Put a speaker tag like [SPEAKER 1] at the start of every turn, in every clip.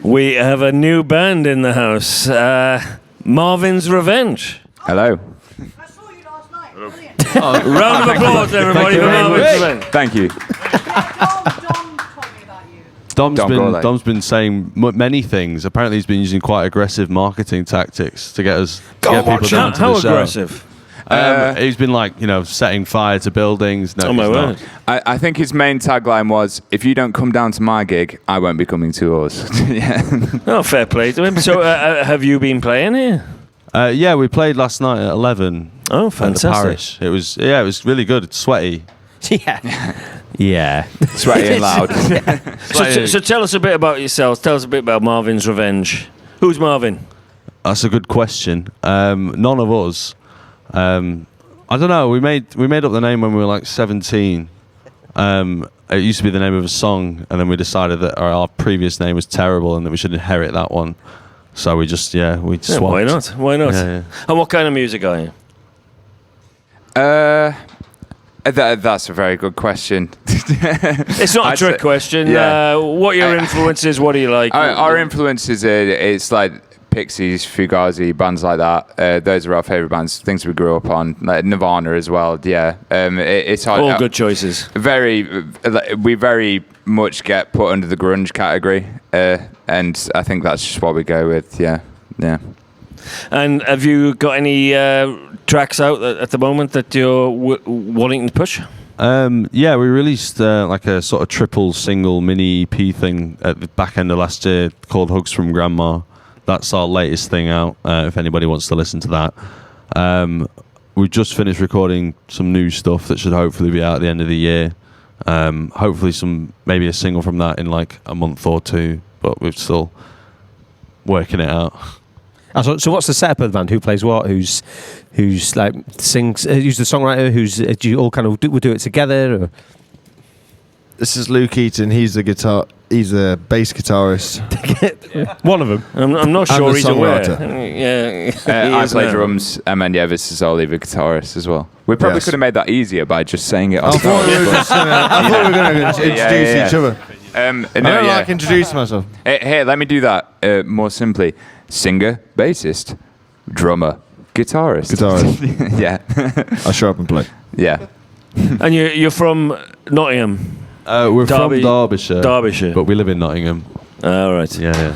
[SPEAKER 1] We have a new band in the house. Marvin's Revenge.
[SPEAKER 2] Hello.
[SPEAKER 3] I saw you last night. Brilliant.
[SPEAKER 1] Round of applause, everybody, for Marvin's Revenge.
[SPEAKER 2] Thank you.
[SPEAKER 3] Dom told me about you.
[SPEAKER 4] Dom's been saying many things. Apparently, he's been using quite aggressive marketing tactics to get us get people down to the show.
[SPEAKER 1] How aggressive?
[SPEAKER 4] He's been setting fire to buildings. No,
[SPEAKER 1] Oh my word!
[SPEAKER 2] I think his main tagline was, "If you don't come down to my gig, I won't be coming to yours." Yeah.
[SPEAKER 1] Oh, fair play to him. So, have you been playing here?
[SPEAKER 4] Yeah, we played last night at 11.
[SPEAKER 1] Oh,
[SPEAKER 4] At the
[SPEAKER 1] fantastic!
[SPEAKER 4] parish. It was really good. It's sweaty.
[SPEAKER 5] Yeah.
[SPEAKER 2] Sweaty and loud.
[SPEAKER 1] So tell us a bit about yourselves. Tell us a bit about Marvin's Revenge. Who's Marvin?
[SPEAKER 4] That's a good question. None of us. I don't know. We made up the name when we were 17. It used to be the name of a song, and then we decided that our previous name was terrible and that we should inherit that one. So we just swapped.
[SPEAKER 1] Yeah, why not? Why not?
[SPEAKER 4] Yeah.
[SPEAKER 1] And what kind of music are you?
[SPEAKER 2] That's a very good question.
[SPEAKER 1] It's not a trick question.
[SPEAKER 2] yeah.
[SPEAKER 1] What are your influences? What do you like?
[SPEAKER 2] Our influences it's like Pixies, Fugazi, bands like that. Those are our favourite bands, things we grew up on. Like Nirvana as well, yeah. It's hard,
[SPEAKER 1] all good choices.
[SPEAKER 2] We very much get put under the grunge category, and I think that's just what we go with, yeah.
[SPEAKER 1] And have you got any tracks out at the moment that you're wanting to push?
[SPEAKER 4] Yeah, we released a sort of triple single mini EP thing at the back end of last year called Hugs from Grandma. That's our latest thing out, if anybody wants to listen to that. We've just finished recording some new stuff that should hopefully be out at the end of the year. Hopefully maybe a single from that in a month or two, but we're still working it out.
[SPEAKER 5] So what's the setup of the band? Who plays what? Who's sings? Who's the songwriter? Do you all kind of do it together? Or?
[SPEAKER 6] This is Luke Eaton. He's the bass guitarist.
[SPEAKER 5] One of them.
[SPEAKER 1] I'm not sure he's aware.
[SPEAKER 2] I play drums, and then this is our lead guitarist as well. We probably could have made that easier by just saying it.
[SPEAKER 6] I thought we were going to introduce each other. I don't like introducing myself.
[SPEAKER 2] Here, let me do that more simply. Singer, bassist, drummer, guitarist. Yeah.
[SPEAKER 6] I'll show up and play.
[SPEAKER 2] Yeah.
[SPEAKER 1] And you're from Nottingham?
[SPEAKER 4] We're from Derbyshire. But we live in Nottingham.
[SPEAKER 1] All right.
[SPEAKER 4] Yeah.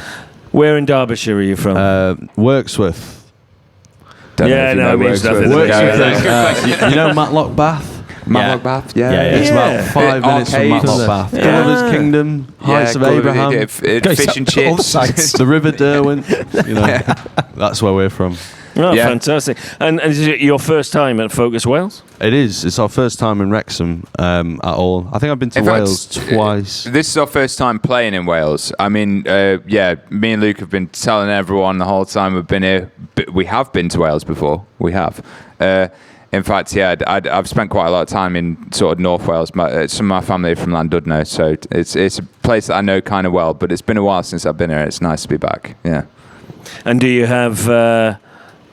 [SPEAKER 1] Where in Derbyshire are you from?
[SPEAKER 4] Worksworth.
[SPEAKER 1] It means nothing.
[SPEAKER 4] You know Matlock Bath?
[SPEAKER 2] Matlock Bath, yeah.
[SPEAKER 4] It's about 5 minutes from Matlock Bath. Gulliver's Kingdom, Heights of Abraham,
[SPEAKER 2] fish and chips,
[SPEAKER 4] the River Derwent. That's where we're from.
[SPEAKER 1] Oh, fantastic. And is it your first time at Focus Wales?
[SPEAKER 4] It is. It's our first time in Wrexham at all. I think I've been to Wales twice.
[SPEAKER 2] This is our first time playing in Wales. I mean, me and Luke have been telling everyone the whole time we've been here. We have been to Wales before. We have. In fact, I've spent quite a lot of time in sort of North Wales. Some of my family are from Llandudno, so it's a place that I know kind of well, but it's been a while since I've been here. It's nice to be back, yeah.
[SPEAKER 1] And do you have, for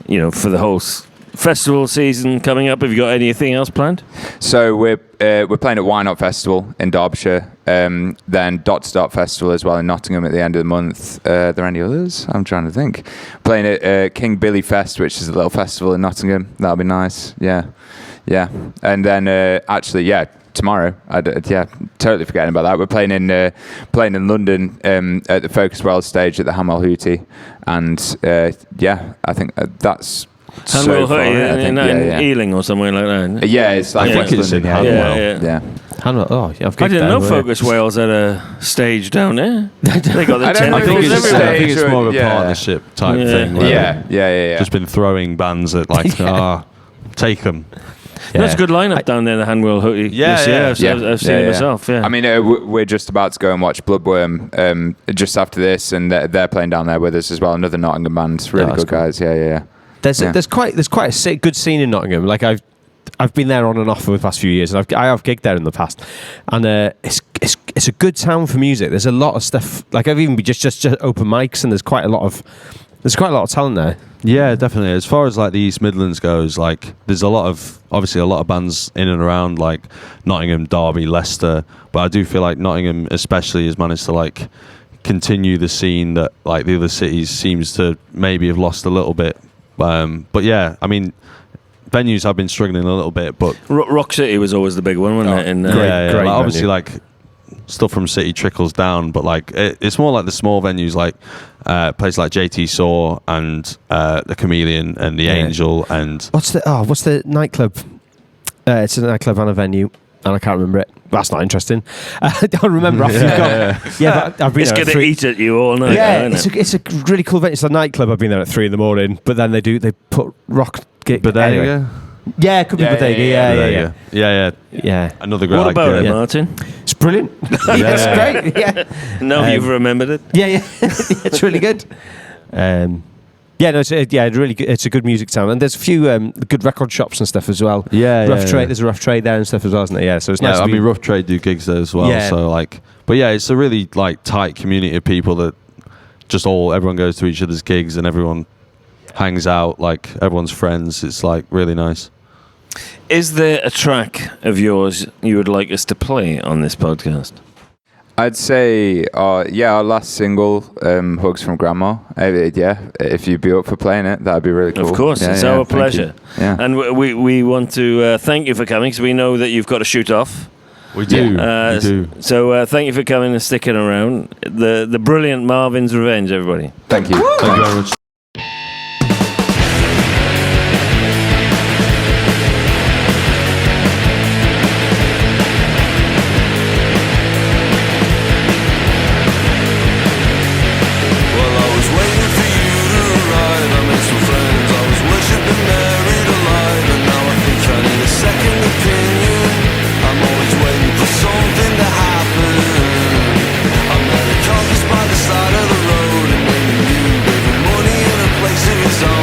[SPEAKER 1] the whole festival season coming up, have you got anything else planned?
[SPEAKER 2] So we're playing at Why Not Festival in Derbyshire, then Dot to Dot Festival as well in Nottingham at the end of the month. Are there any others? I'm trying to think. Playing at King Billy Fest, which is a little festival in Nottingham. That'll be nice. Yeah. And then tomorrow. Totally forgetting about that. We're playing in London at the Focus World stage at the Hamwell Hootie, and I think that's.
[SPEAKER 1] Hanwell Hootie in Ealing or somewhere like that.
[SPEAKER 2] Yeah, it's like
[SPEAKER 4] I think it's in Hanwell.
[SPEAKER 2] Yeah.
[SPEAKER 5] Hanwell.
[SPEAKER 1] I didn't know Focus Wales had a stage down there. They got the
[SPEAKER 4] I think it's more of a
[SPEAKER 2] Yeah.
[SPEAKER 4] partnership type thing.
[SPEAKER 2] Yeah.
[SPEAKER 4] Just been throwing bands at take them.
[SPEAKER 1] Yeah. That's a good lineup down there, the Hanwell Hootie. I've seen it myself. Yeah.
[SPEAKER 2] I mean, we're just about to go and watch Bloodworm just after this, and they're playing down there with us as well. Another Nottingham band, really good guys. Yeah.
[SPEAKER 5] There's quite a good scene in Nottingham. Like I've been there on and off for the past few years, and I have gigged there in the past, and it's a good town for music. There's a lot of stuff. Like I've even been just open mics, and there's quite a lot of talent there.
[SPEAKER 4] Yeah, definitely. As far as the East Midlands goes, there's a lot of bands in and around Nottingham, Derby, Leicester, but I do feel like Nottingham especially has managed to continue the scene that like the other cities seems to maybe have lost a little bit. But yeah, I mean, venues have been struggling a little bit, but
[SPEAKER 1] Rock City was always the big one, wasn't it?
[SPEAKER 4] Great like, obviously, like stuff from City trickles down, but like it's more like the small venues, like places like JT Saw and the Chameleon and the Angel and
[SPEAKER 5] what's the nightclub? It's a nightclub and a venue, and I can't remember it. That's not interesting. I don't remember. But I've been.
[SPEAKER 1] It's going to eat at you all night.
[SPEAKER 5] Yeah,
[SPEAKER 1] though, isn't
[SPEAKER 5] it's a really cool venue. It's a nightclub. I've been there at 3 a.m, but then they put rock gig.
[SPEAKER 4] Bodega.
[SPEAKER 5] Anyway. Yeah, it could be Bodega. Yeah.
[SPEAKER 4] Another great.
[SPEAKER 1] What about it,
[SPEAKER 5] yeah.
[SPEAKER 1] Martyn?
[SPEAKER 5] It's brilliant. It's great. Yeah.
[SPEAKER 1] No, you've remembered it.
[SPEAKER 5] Yeah. It's really good. It's really good. It's a good music town, and there's a few good record shops and stuff as well. Rough Trade. There's a Rough Trade there and stuff as well, isn't it? Yeah, so it's nice.
[SPEAKER 4] I mean, Rough Trade do gigs there as well.
[SPEAKER 5] Yeah.
[SPEAKER 4] So like, but yeah, it's a really like tight community of people that just everyone goes to each other's gigs and everyone hangs out. Like everyone's friends. It's like really nice.
[SPEAKER 1] Is there a track of yours you would like us to play on this podcast?
[SPEAKER 2] I'd say, our last single, Hugs from Grandma. If you'd be up for playing it, that'd be really cool.
[SPEAKER 1] Of course, it's our pleasure.
[SPEAKER 2] Yeah.
[SPEAKER 1] And we want to thank you for coming, because we know that you've got to shoot off.
[SPEAKER 4] We do. We do.
[SPEAKER 1] So thank you for coming and sticking around. The brilliant Marvin's Revenge, everybody.
[SPEAKER 2] Thank you.
[SPEAKER 4] Thank you very much.
[SPEAKER 7] Side of the road, and maybe you gave him money in a place of his own.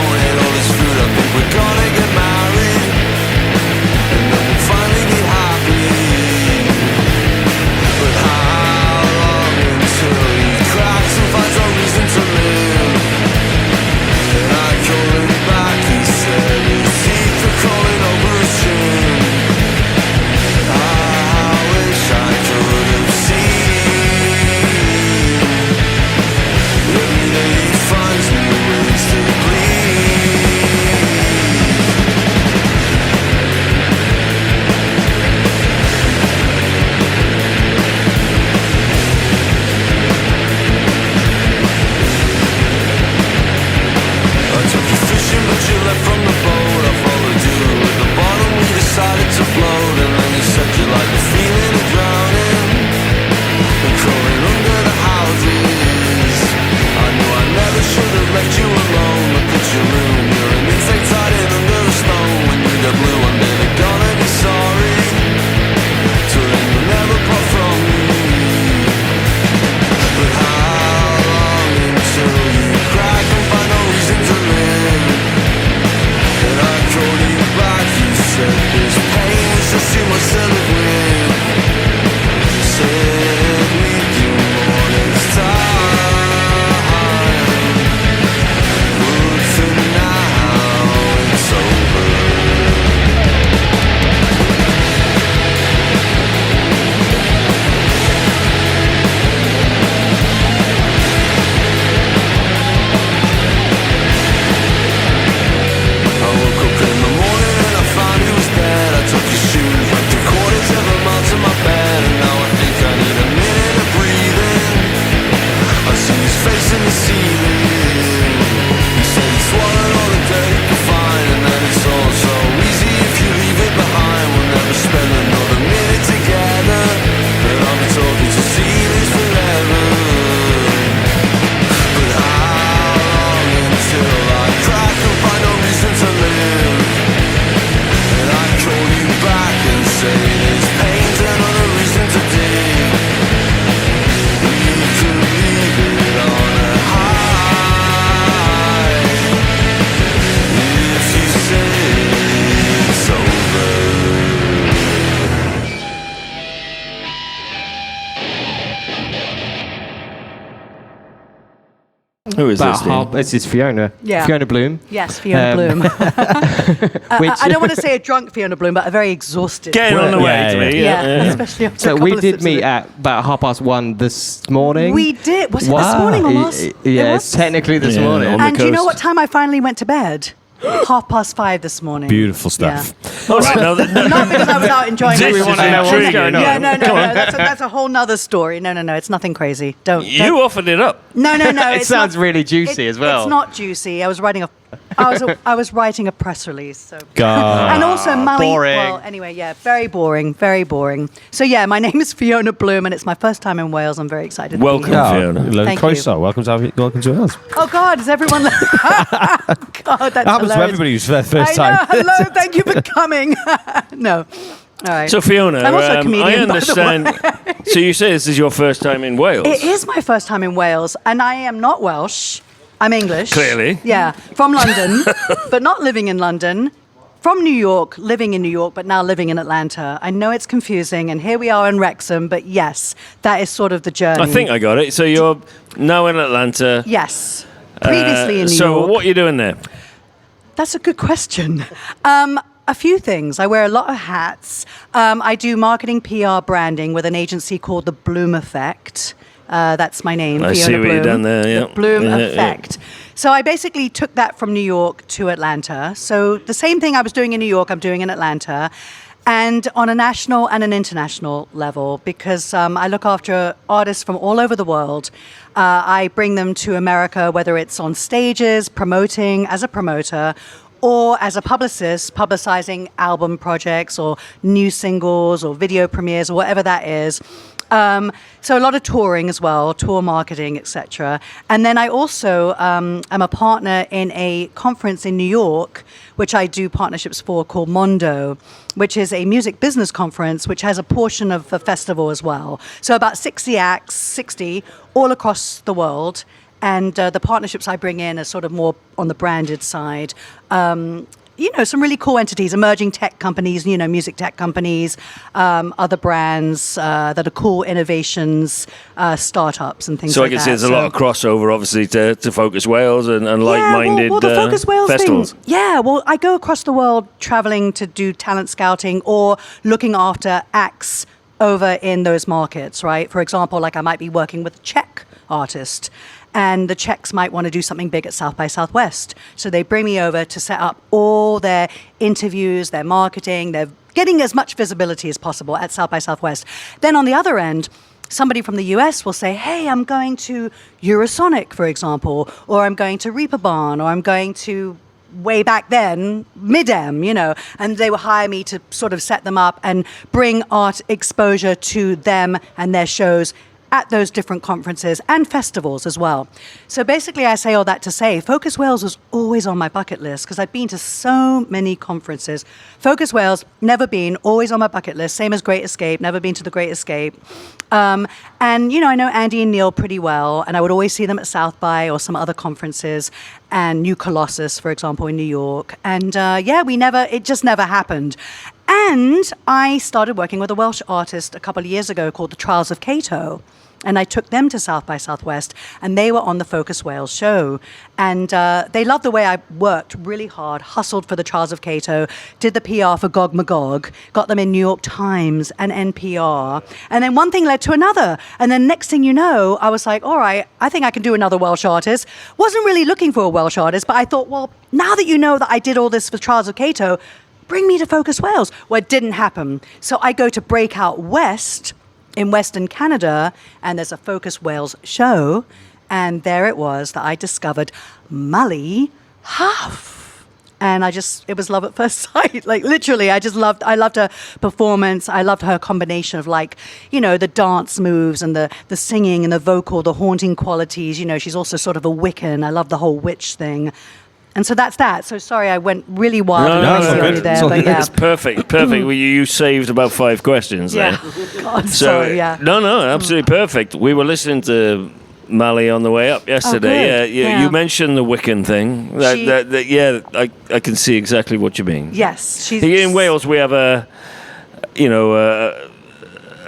[SPEAKER 1] Who is this?
[SPEAKER 5] This is Fiona.
[SPEAKER 3] Yeah.
[SPEAKER 5] Fiona Bloom.
[SPEAKER 3] Yes, Fiona Bloom. I don't want to say a drunk Fiona Bloom, but a very exhausted.
[SPEAKER 1] Getting on the way to me.
[SPEAKER 3] Yeah, especially after
[SPEAKER 5] So
[SPEAKER 3] a couple
[SPEAKER 5] we
[SPEAKER 3] of
[SPEAKER 5] did
[SPEAKER 3] sips
[SPEAKER 5] meet
[SPEAKER 3] of it.
[SPEAKER 5] at about 1:30 this morning.
[SPEAKER 3] We did. Was it this morning or last?
[SPEAKER 5] Yeah,
[SPEAKER 3] It
[SPEAKER 5] it's
[SPEAKER 3] was?
[SPEAKER 5] technically this
[SPEAKER 1] Yeah.
[SPEAKER 5] morning.
[SPEAKER 1] On the
[SPEAKER 3] And do you know
[SPEAKER 1] coast.
[SPEAKER 3] what time I finally went to bed? 5:30 this morning.
[SPEAKER 5] Beautiful stuff.
[SPEAKER 1] All right, now
[SPEAKER 3] Not because I was out enjoying
[SPEAKER 1] This
[SPEAKER 3] it.
[SPEAKER 1] is intriguing.
[SPEAKER 3] Yeah, no. That's a whole nother story. No. It's nothing crazy. Don't.
[SPEAKER 1] You offered it up.
[SPEAKER 3] No.
[SPEAKER 5] It
[SPEAKER 3] it's
[SPEAKER 5] sounds
[SPEAKER 3] not-
[SPEAKER 5] really juicy as well.
[SPEAKER 3] It's not juicy. I was writing a press release. So.
[SPEAKER 5] God.
[SPEAKER 3] And also Mali.
[SPEAKER 5] boring.
[SPEAKER 3] Well, anyway, yeah, very boring. So yeah, my name is Fiona Bloom, and it's my first time in Wales. I'm very excited.
[SPEAKER 1] Welcome,
[SPEAKER 3] to be here.
[SPEAKER 1] Fiona.
[SPEAKER 3] Thank
[SPEAKER 5] Closer. Welcome to us.
[SPEAKER 3] Oh God, is everyone? God, that's
[SPEAKER 5] That happens to
[SPEAKER 3] hilarious.
[SPEAKER 5] everybody who's for the first
[SPEAKER 3] I know.
[SPEAKER 5] time.
[SPEAKER 3] Hello, thank you for coming. No. All right.
[SPEAKER 1] So Fiona,
[SPEAKER 3] I'm also a comedian,
[SPEAKER 1] I
[SPEAKER 3] by the
[SPEAKER 1] understand. So you say this is your first time in Wales?
[SPEAKER 3] It is my first time in Wales, and I am not Welsh. I'm English.
[SPEAKER 1] Clearly.
[SPEAKER 3] Yeah, from London, but not living in London. From New York, living in New York, but now living in Atlanta. I know it's confusing, and here we are in Wrexham, but yes, that is sort of the journey.
[SPEAKER 1] I think I got it. So you're now in Atlanta.
[SPEAKER 3] Yes. Previously in New
[SPEAKER 1] so
[SPEAKER 3] York.
[SPEAKER 1] what are you doing there?
[SPEAKER 3] That's a good question. A few things. I wear a lot of hats. I do marketing, PR, branding with an agency called The Bloom Effect. That's my name,
[SPEAKER 1] I
[SPEAKER 3] Fiona
[SPEAKER 1] see what
[SPEAKER 3] Bloom.
[SPEAKER 1] you've done there, yeah.
[SPEAKER 3] The Bloom
[SPEAKER 1] Yeah, yeah.
[SPEAKER 3] Effect. So I basically took that from New York to Atlanta. So the same thing I was doing in New York, I'm doing in Atlanta. And on a national and an international level, because I look after artists from all over the world. I bring them to America, whether it's on stages, promoting as a promoter, or as a publicist, publicizing album projects or new singles or video premieres or whatever that is. So a lot of touring as well, tour marketing, etc. And then I also am a partner in a conference in New York, which I do partnerships for, called Mondo, which is a music business conference, which has a portion of the festival as well. So about 60 acts, 60, all across the world. And the partnerships I bring in are sort of more on the branded side. Some really cool entities, emerging tech companies, music tech companies, other brands that are cool innovations, startups and things
[SPEAKER 1] So
[SPEAKER 3] like
[SPEAKER 1] I can
[SPEAKER 3] that.
[SPEAKER 1] see there's a lot of crossover, obviously, to Focus Wales and like-minded
[SPEAKER 3] well, the Focus Wales
[SPEAKER 1] festivals.
[SPEAKER 3] thing. Yeah, well, I go across the world traveling to do talent scouting or looking after acts over in those markets, right? For example, like I might be working with a Czech artist, and the Czechs might want to do something big at South by Southwest. So they bring me over to set up all their interviews, their marketing, they're getting as much visibility as possible at South by Southwest. Then on the other end, somebody from the US will say, hey, I'm going to Eurosonic, for example, or I'm going to Reeperbahn, or I'm going to way back then, Mid-Em, and they will hire me to sort of set them up and bring art exposure to them and their shows at those different conferences and festivals as well. So basically I say all that to say Focus Wales was always on my bucket list because I've been to so many conferences. Focus Wales, never been, always on my bucket list, same as Great Escape, never been to the Great Escape. And, I know Andy and Neil pretty well, and I would always see them at South by or some other conferences, and New Colossus, for example, in New York. And it just never happened. And I started working with a Welsh artist a couple of years ago called the Trials of Cato. And I took them to South by Southwest, and they were on the Focus Wales show. And they loved the way I worked really hard, hustled for the Trials of Cato, did the PR for Gog Magog, got them in New York Times and NPR. And then one thing led to another. And then next thing you know, I was like, all right, I think I can do another Welsh artist. Wasn't really looking for a Welsh artist, but I thought, well, now that you know that I did all this for Trials of Cato, bring me to Focus Wales. Well, it didn't happen. So I go to Breakout West in Western Canada, and there's a Focus Wales show, and there it was that I discovered Mali Huff. And it was love at first sight. Like literally, I loved her performance. I loved her combination of the dance moves and the singing and the vocal, the haunting qualities. She's also sort of a Wiccan. I love the whole witch thing. And so that's that. So sorry, I went really wild and crazy on you there, but yeah.
[SPEAKER 1] It's perfect. Well, you saved about 5 questions there.
[SPEAKER 3] Yeah. God,
[SPEAKER 1] So,
[SPEAKER 3] sorry, yeah.
[SPEAKER 1] No, absolutely perfect. We were listening to Mali on the way up yesterday.
[SPEAKER 3] good. Yeah.
[SPEAKER 1] You mentioned the Wiccan thing. I can see exactly what you mean.
[SPEAKER 3] Yes, she's
[SPEAKER 1] In Wales, we have a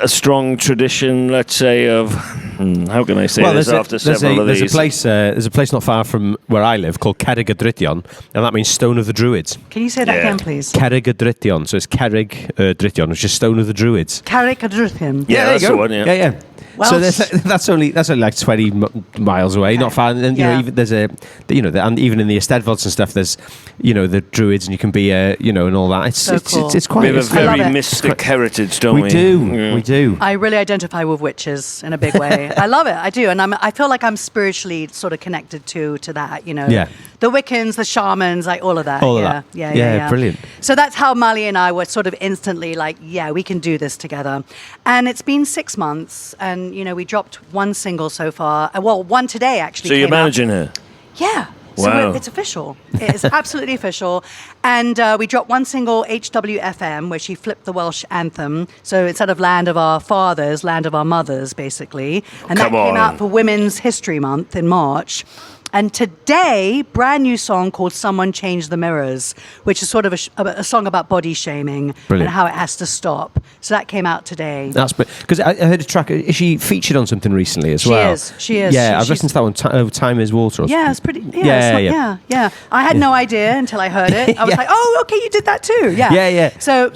[SPEAKER 1] a strong tradition, let's say, of how can I say this after several of these?
[SPEAKER 5] There's a place not far from where I live called Cerrig y Drudion, and that means Stone of the Druids.
[SPEAKER 3] Can you say that again, please?
[SPEAKER 5] Cerrig y Drudion. So it's Cerrig Drudion, which is Stone of the Druids.
[SPEAKER 3] Cerrig y Drudion.
[SPEAKER 1] Yeah,
[SPEAKER 5] there
[SPEAKER 1] that's
[SPEAKER 5] you go.
[SPEAKER 1] the one. Yeah.
[SPEAKER 5] Yeah.
[SPEAKER 3] Well,
[SPEAKER 5] So that's only like 20 miles away, not far. And you know, even there's and even in the Eisteddfods and stuff, there's the Druids, and you can be and all that. It's
[SPEAKER 3] cool.
[SPEAKER 5] it's quite.
[SPEAKER 1] We have a
[SPEAKER 5] it's-
[SPEAKER 1] very
[SPEAKER 3] love it.
[SPEAKER 1] mystic heritage, don't we?
[SPEAKER 5] we do.
[SPEAKER 1] Yeah.
[SPEAKER 5] We do.
[SPEAKER 3] I really identify with witches in a big way. I love it. I do, and I feel like I'm spiritually sort of connected to that.
[SPEAKER 5] Yeah.
[SPEAKER 3] The Wiccans, the shamans, like all of that.
[SPEAKER 5] All of
[SPEAKER 3] yeah.
[SPEAKER 5] that.
[SPEAKER 3] Yeah,
[SPEAKER 5] Yeah, brilliant.
[SPEAKER 3] So that's how Mali and I were sort of instantly like, yeah, we can do this together. And it's been 6 months, and we dropped one single so far. Well, one today actually.
[SPEAKER 1] So you're
[SPEAKER 3] came out.
[SPEAKER 1] managing her?
[SPEAKER 3] Yeah. So
[SPEAKER 1] Wow.
[SPEAKER 3] it's official. It is absolutely official. And we dropped one single, HWFM, where she flipped the Welsh anthem. So instead of Land of Our Fathers, Land of Our Mothers, basically. And that
[SPEAKER 1] Come
[SPEAKER 3] came
[SPEAKER 1] on.
[SPEAKER 3] out for Women's History Month in March. And today, brand new song called Someone Change the Mirrors, which is sort of a song about body shaming
[SPEAKER 5] Brilliant.
[SPEAKER 3] and how it has to stop. So that came out today.
[SPEAKER 5] That's because I heard a track. Is she featured on something recently as well?
[SPEAKER 3] She is.
[SPEAKER 5] Yeah, I've
[SPEAKER 3] She's-
[SPEAKER 5] listened to that one. Time is Water. Or
[SPEAKER 3] Yeah,
[SPEAKER 5] something.
[SPEAKER 3] it's pretty.
[SPEAKER 5] Yeah.
[SPEAKER 3] I had no idea until I heard it. I was
[SPEAKER 5] Yeah.
[SPEAKER 3] like, oh, okay, you did that too. Yeah.
[SPEAKER 5] Yeah.
[SPEAKER 3] So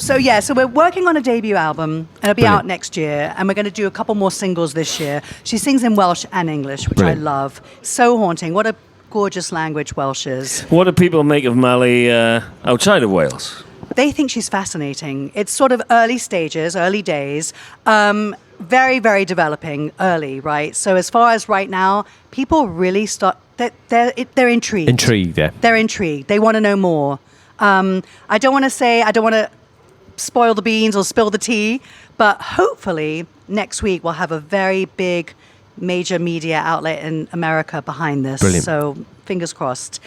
[SPEAKER 3] we're working on a debut album, and it'll be
[SPEAKER 5] Brilliant.
[SPEAKER 3] out next year. And we're going to do a couple more singles this year. She sings in Welsh and English, which
[SPEAKER 5] Brilliant.
[SPEAKER 3] I love. So haunting. What a gorgeous language Welsh is.
[SPEAKER 1] What do people make of Mali outside of Wales?
[SPEAKER 3] They think she's fascinating. It's sort of early stages, early days. Very, very developing early, right? So as far as right now, people really start. They're intrigued.
[SPEAKER 5] Intrigued, yeah.
[SPEAKER 3] They're intrigued. They want to know more. I don't want to spoil the beans or spill the tea, but hopefully next week we'll have a very big major media outlet in America behind this.
[SPEAKER 5] Brilliant.
[SPEAKER 3] So fingers crossed.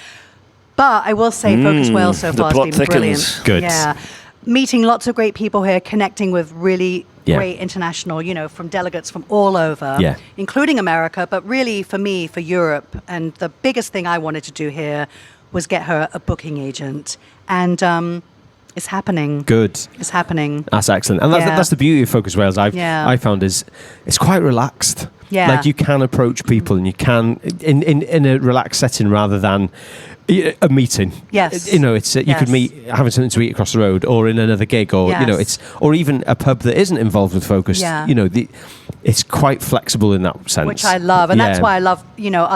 [SPEAKER 3] But I will say Focus Wales so
[SPEAKER 1] the
[SPEAKER 3] far has
[SPEAKER 1] plot
[SPEAKER 3] been
[SPEAKER 1] thickens.
[SPEAKER 3] brilliant.
[SPEAKER 5] Good.
[SPEAKER 3] Yeah. Meeting lots of great people here, connecting with really
[SPEAKER 5] Yeah.
[SPEAKER 3] great international, from delegates from all over,
[SPEAKER 5] Yeah.
[SPEAKER 3] including America, but really for me, for Europe. And the biggest thing I wanted to do here was get her a booking agent. And it's happening.
[SPEAKER 5] Good.
[SPEAKER 3] It's happening.
[SPEAKER 5] That's excellent, and that's the beauty of Focus Wales. I found is it's quite relaxed.
[SPEAKER 3] Yeah.
[SPEAKER 5] Like you can approach people, and you can in a relaxed setting rather than a meeting.
[SPEAKER 3] Yes.
[SPEAKER 5] It's you
[SPEAKER 3] Yes.
[SPEAKER 5] could meet having something to eat across the road, or in another gig, or
[SPEAKER 3] Yes.
[SPEAKER 5] or even a pub that isn't involved with Focus.
[SPEAKER 3] Yeah.
[SPEAKER 5] It's quite flexible in that sense,
[SPEAKER 3] Which I love. And that's
[SPEAKER 5] Yeah.
[SPEAKER 3] why I love,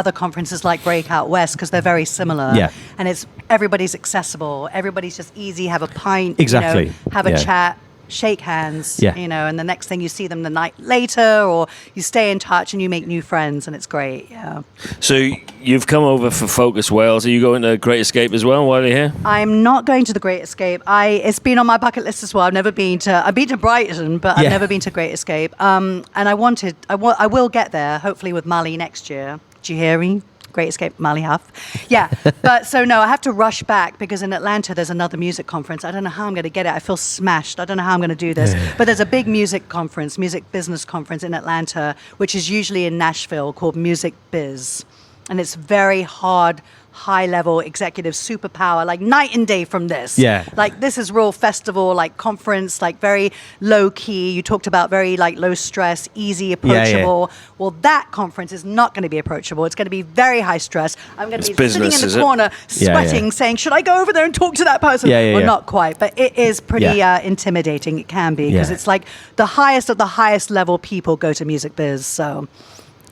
[SPEAKER 3] other conferences like Breakout West, because they're very similar.
[SPEAKER 5] Yeah.
[SPEAKER 3] And everybody's accessible. Everybody's just easy, have a pint,
[SPEAKER 5] Exactly.
[SPEAKER 3] have a
[SPEAKER 5] Yeah.
[SPEAKER 3] chat, shake hands,
[SPEAKER 5] Yeah.
[SPEAKER 3] and the next thing you see them the night later, or you stay in touch and you make new friends, and it's great. Yeah.
[SPEAKER 1] So you've come over for Focus Wales. Are you going to Great Escape as well while you're here?
[SPEAKER 3] I'm not going to the Great Escape. It's been on my bucket list as well. I've been to Brighton, but I've
[SPEAKER 5] Yeah.
[SPEAKER 3] never been to Great Escape. And I will get there, hopefully with Mali next year. Do you hear me? Great Escape, Mali Huff. Yeah. But so no, I have to rush back because in Atlanta there's another music conference. I don't know how I'm going to get it. I feel smashed. I don't know how I'm going to do this. But there's a big music business conference in Atlanta, which is usually in Nashville, called Music Biz. And it's very hard, high-level executive superpower, like night and day from this.
[SPEAKER 5] Yeah.
[SPEAKER 3] Like this is real festival, like conference, like very low-key. You talked about very like low stress, easy, approachable. Well, that conference is not going to be approachable. It's going to be very high stress. I'm going to be
[SPEAKER 1] business,
[SPEAKER 3] sitting in
[SPEAKER 1] is
[SPEAKER 3] the
[SPEAKER 1] it?
[SPEAKER 3] corner,
[SPEAKER 5] Yeah,
[SPEAKER 3] sweating,
[SPEAKER 5] yeah.
[SPEAKER 3] saying, should I go over there and talk to that person?
[SPEAKER 5] Yeah, yeah,
[SPEAKER 3] well,
[SPEAKER 5] yeah.
[SPEAKER 3] not quite, but it is pretty
[SPEAKER 5] Yeah.
[SPEAKER 3] intimidating. It can be because
[SPEAKER 5] Yeah.
[SPEAKER 3] it's like the highest of the highest level people go to Music Biz. So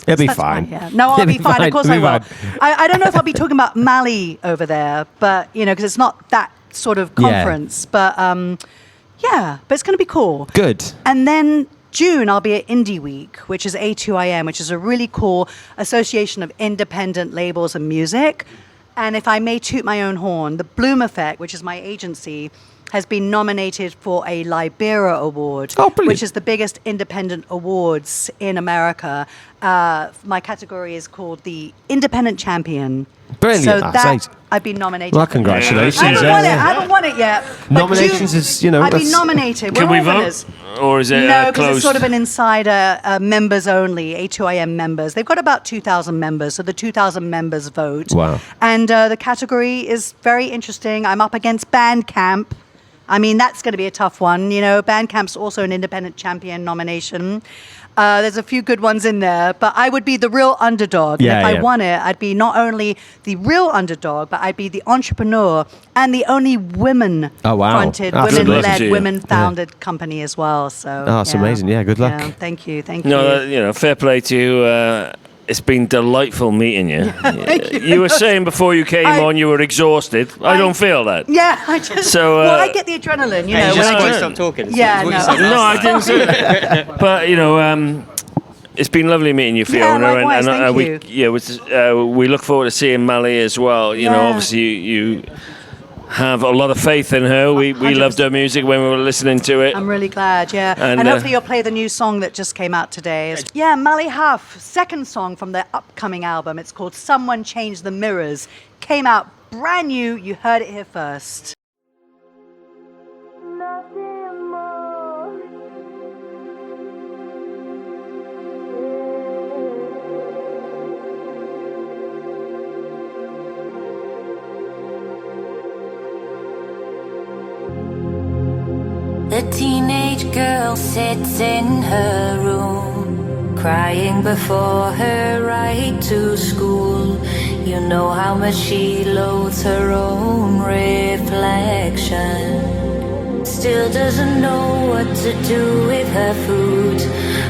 [SPEAKER 5] It'll be
[SPEAKER 3] that's
[SPEAKER 5] fine.
[SPEAKER 3] Yeah. No, I'll
[SPEAKER 5] It'll
[SPEAKER 3] be fine. Of course
[SPEAKER 5] It'll
[SPEAKER 3] I
[SPEAKER 5] be
[SPEAKER 3] will.
[SPEAKER 5] fine.
[SPEAKER 3] I don't know if I'll be talking about Mali over there, but because it's not that sort of
[SPEAKER 5] Yeah.
[SPEAKER 3] conference. But but it's going to be cool.
[SPEAKER 5] Good.
[SPEAKER 3] And then June, I'll be at Indie Week, which is A2IM, which is a really cool association of independent labels and music. And if I may toot my own horn, the Bloom Effect, which is my agency, has been nominated for a Libera Award,
[SPEAKER 5] Oh, brilliant.
[SPEAKER 3] which is the biggest independent awards in America. My category is called the Independent Champion.
[SPEAKER 5] Brilliant.
[SPEAKER 3] So
[SPEAKER 5] That's
[SPEAKER 3] that
[SPEAKER 5] nice.
[SPEAKER 3] I've been nominated.
[SPEAKER 5] Well,
[SPEAKER 3] for.
[SPEAKER 5] congratulations.
[SPEAKER 3] I haven't
[SPEAKER 5] yeah,
[SPEAKER 3] won it.
[SPEAKER 5] yeah.
[SPEAKER 3] I haven't won it yet. But
[SPEAKER 5] Nominations
[SPEAKER 3] June,
[SPEAKER 5] is,
[SPEAKER 3] I've been
[SPEAKER 5] that's-
[SPEAKER 3] nominated.
[SPEAKER 1] Can
[SPEAKER 3] We're
[SPEAKER 1] we
[SPEAKER 3] all
[SPEAKER 1] vote?
[SPEAKER 3] winners.
[SPEAKER 1] Or is it
[SPEAKER 3] No, because
[SPEAKER 1] closed?
[SPEAKER 3] it's sort of an insider members only, A2IM members. They've got about 2,000 members, so the 2,000 members vote.
[SPEAKER 5] Wow.
[SPEAKER 3] And the category is very interesting. I'm up against Bandcamp, I mean, that's going to be a tough one. You know, Bandcamp's also an independent champion nomination. There's a few good ones in there, but I would be the real underdog.
[SPEAKER 5] Yeah,
[SPEAKER 3] and if I won it, I'd be not only the real underdog, but I'd be the entrepreneur and the only women-fronted, women-led, women-founded company as well. So,
[SPEAKER 5] that's amazing. Yeah, good luck.
[SPEAKER 3] Yeah, thank you.
[SPEAKER 1] No, you know, fair play to you. It's been delightful meeting you. You were saying before you came on you were exhausted. I don't feel that.
[SPEAKER 3] Yeah, I just.
[SPEAKER 1] So,
[SPEAKER 3] well, I get the adrenaline, you know.
[SPEAKER 8] Just
[SPEAKER 3] when I
[SPEAKER 8] stop talking.
[SPEAKER 3] Yeah,
[SPEAKER 1] no, I didn't say that. But you know, it's been lovely meeting you, Fiona.
[SPEAKER 3] Likewise, thank
[SPEAKER 1] you. We look forward to seeing Mally as well. You know, obviously you have a lot of faith in her. We loved her music when we were listening to it.
[SPEAKER 3] I'm really glad, yeah. And hopefully you'll play the new song that just came out today. Yeah, Mally Huff, second song from their upcoming album. It's called Someone Change the Mirrors. Came out brand new. You heard it here first.
[SPEAKER 9] The teenage girl sits in her room, crying before her ride to school. You know how much she loathes her own reflection. Still doesn't know what to do with her food.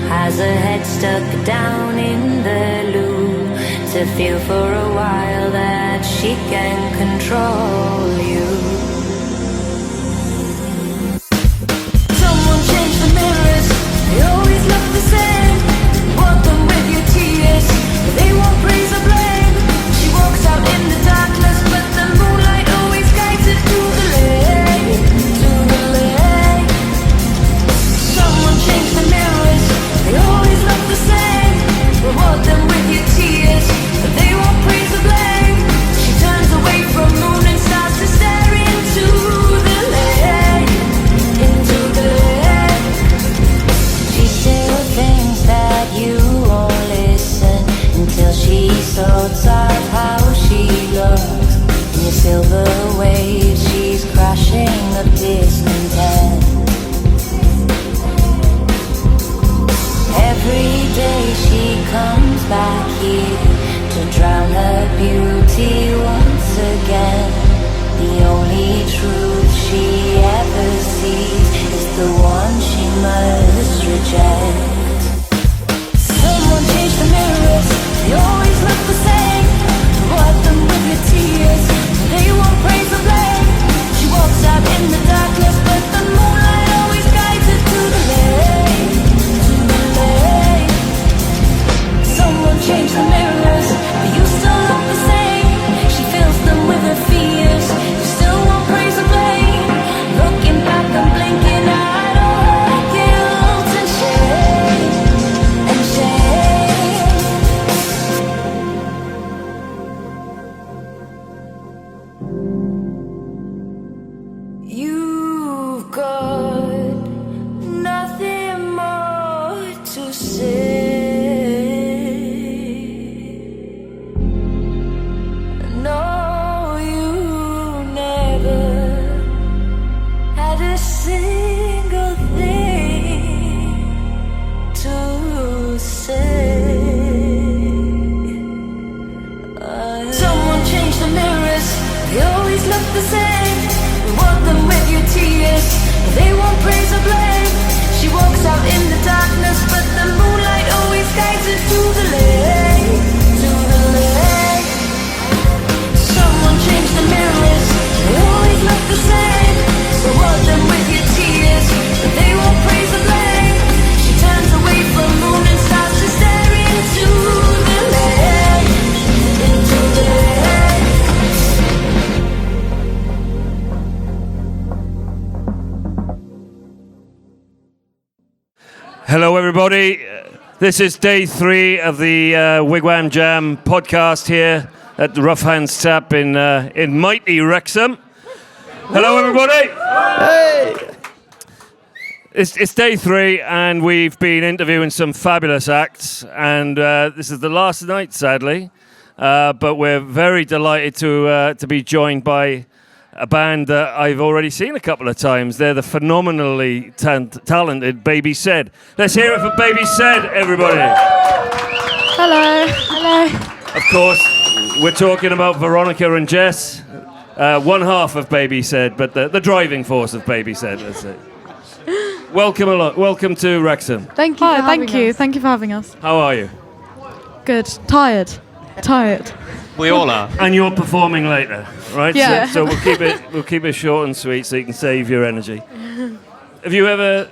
[SPEAKER 9] Has her head stuck down in the loo, to feel for a while that she can control you. They always look the same. Want them with your tears, but they won't praise or blame. She walks out in the darkness, but the moonlight always guides her to the lake, to the lake. Someone change the mirrors. They always look the same. Reward them with your tears, but they won't praise or blame. She turns away from moon and starts to stare into the lake, into the lake. Things that you won't listen until she sorts out how she looks. In your silver waves, she's crashing the discontent. Every day she comes back here to drown her beauty once again. The only truth she ever sees is the one she must reject. Someone change the mirrors, they always look the same. Reward them with your tears, they won't praise or blame. She walks out in the darkness, but the moonlight always guides her to the lake, to the lake. Someone change the mirrors, but you still look the same. She fills them with her fears, you still won't praise or blame. Looking back, I'm blinking out all her guilt and shame, and shame. You've got nothing more to say. No, you never had a single thing to say. Someone change the mirrors, they always look the same. Reward them with your tears, but they won't praise or blame. She walks out in the darkness, but the moonlight always guides her to the lake, to the lake. Someone change the mirrors, they always look the same. Reward them with your tears, but they won't praise or blame. She turns away from moon and starts to stare into the lake, into the lake.
[SPEAKER 1] Hello, everybody. This is day 3 of the Wigwam Jam podcast here at the Rough Hands Tap in mighty Wrexham. Hello, everybody. Hey. It's day 3, and we've been interviewing some fabulous acts, and this is the last night, sadly. But we're very delighted to be joined by a band that I've already seen a couple of times. They're the phenomenally talented Baby Said. Let's hear it for Baby Said, everybody.
[SPEAKER 8] Hello. Hello.
[SPEAKER 1] Of course, we're talking about Veronica and Jess, one half of Baby Said, but the driving force of Baby Said, let's say. Welcome to Wrexham.
[SPEAKER 8] Thank you. Hi, thank you. Thank you for having us.
[SPEAKER 1] How are you?
[SPEAKER 8] Good. Tired.
[SPEAKER 5] We all are.
[SPEAKER 1] And you're performing later, right?
[SPEAKER 8] Yeah.
[SPEAKER 1] So we'll keep it short and sweet so you can save your energy. Have you ever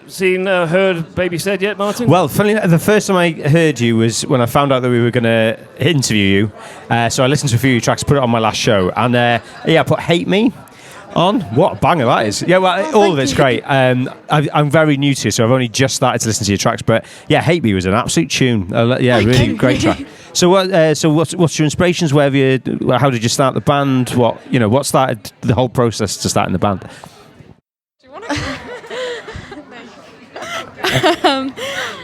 [SPEAKER 1] heard Baby Said yet, Martyn?
[SPEAKER 5] Well, funny enough, the first time I heard you was when I found out that we were going to interview you. So I listened to a few of your tracks, put it on my last show, and I put Hate Me on. What a banger that is. Yeah, well, all of it's great. I'm very new to you, so I've only just started to listen to your tracks, but yeah, Hate Me was an absolute tune. Really great track. So what's your inspirations? How did you start the band? What started the whole process to starting the band?
[SPEAKER 8] Do you want to?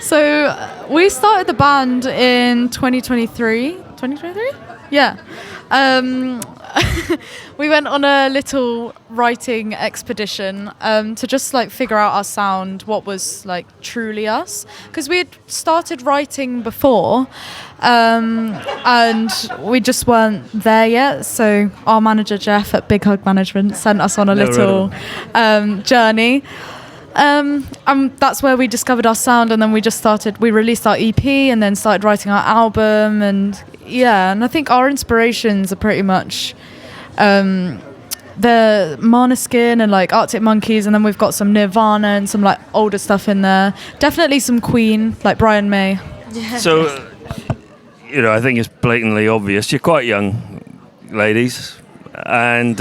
[SPEAKER 8] So we started the band in 2023. 2023? Yeah. We went on a little writing expedition to just figure out our sound, what was truly us, because we had started writing before and we just weren't there yet. So our manager Jeff at Big Hug Management sent us on a little journey. And that's where we discovered our sound, and then we released our EP and then started writing our album, and I think our inspirations are pretty much the Måneskin and Arctic Monkeys, and then we've got some Nirvana and some older stuff in there. Definitely some Queen, like Brian May.
[SPEAKER 1] Yeah. So, I think it's blatantly obvious. You're quite young, ladies, and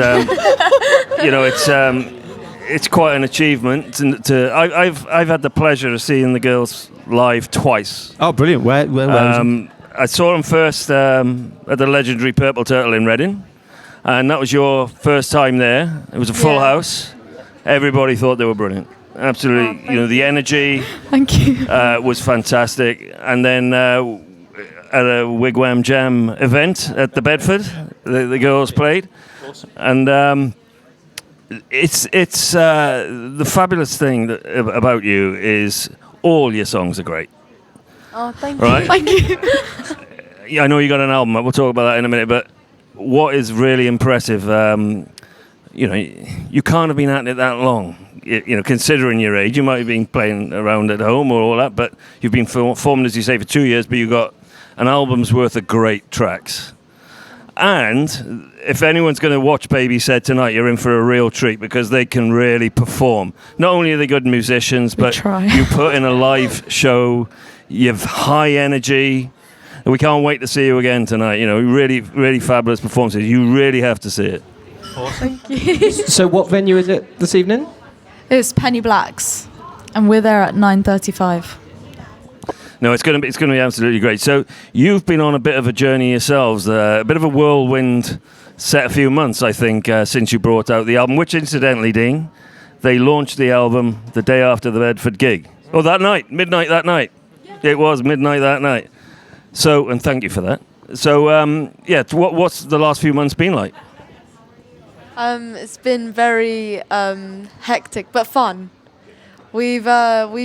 [SPEAKER 1] it's quite an achievement. I've had the pleasure of seeing the girls live twice.
[SPEAKER 5] Oh, brilliant! Where was it?
[SPEAKER 1] I saw them first at the legendary Purple Turtle in Reading, and that was your first time there. It was a full house. Everybody thought they were brilliant. Absolutely, the energy.
[SPEAKER 8] Thank you.
[SPEAKER 1] Was fantastic. And then at a Wigwam Jam event at the Bedford, the girls played, and it's the fabulous thing about you is all your songs are great.
[SPEAKER 8] Oh, thank
[SPEAKER 1] right?
[SPEAKER 8] you. Thank you.
[SPEAKER 1] Yeah, I know you got an album. We'll talk about that in a minute. But what is really impressive, you can't have been at it that long. Considering your age, you might have been playing around at home or all that, but you've been formed, as you say, for 2 years. But you've got an album's worth of great tracks. And if anyone's going to watch Baby Said tonight, you're in for a real treat because they can really perform. Not only are they good musicians, but you put in a live show. You have high energy. We can't wait to see you again tonight. Really, really fabulous performances. You really have to see it.
[SPEAKER 8] Awesome. Thank you.
[SPEAKER 10] So what venue is it this evening?
[SPEAKER 8] It's Penny Black's, and we're there at 9:35.
[SPEAKER 1] No, it's going to be absolutely great. So you've been on a bit of a journey yourselves, a bit of a whirlwind set a few months, I think, since you brought out the album, which incidentally, Dean, they launched the album the day after the Bedford gig. Oh, that night, midnight that night. Yeah. It was midnight that night. So, and thank you for that. So, what's the last few months been like?
[SPEAKER 11] It's been very hectic, but fun. We've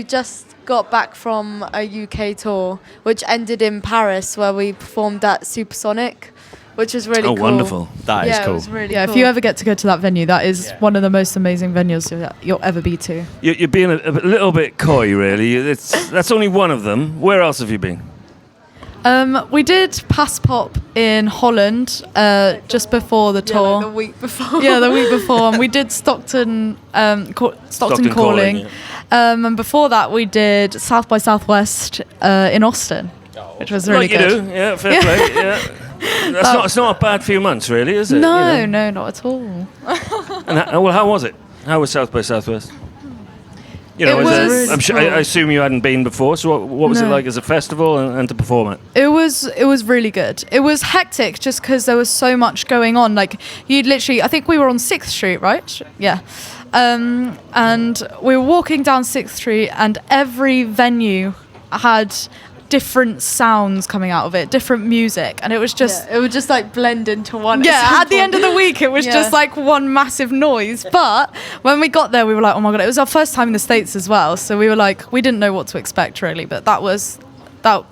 [SPEAKER 11] just got back from a UK tour, which ended in Paris, where we performed at Supersonic, which was really cool.
[SPEAKER 1] Oh, wonderful.
[SPEAKER 5] That is cool.
[SPEAKER 11] It was really
[SPEAKER 8] cool. If you ever get to go to that venue, that is one of the most amazing venues you'll ever be to.
[SPEAKER 1] You're being a little bit coy, really. That's only one of them. Where else have you been?
[SPEAKER 8] We did Pass Pop in Holland just before the tour.
[SPEAKER 11] The week before.
[SPEAKER 8] The week before. And we did Stockton Calling. And before that, we did South by Southwest in Austin, which was really good.
[SPEAKER 1] You do, yeah, fair play, yeah. It's not a bad few months, really, is it?
[SPEAKER 8] No, not at all.
[SPEAKER 1] And how was it? How was South by Southwest? I assume you hadn't been before, so what was it like as a festival and to perform it?
[SPEAKER 8] It was really good. It was hectic just because there was so much going on. You'd literally, I think we were on 6th Street, right? Yeah. And we were walking down 6th Street and every venue had different sounds coming out of it, different music, and it was just
[SPEAKER 11] it would just like blend into one.
[SPEAKER 8] at the end of the week it was just like one massive noise. But when we got there we were like, oh my god, it was our first time in the States as well, so we were like, we didn't know what to expect really, but that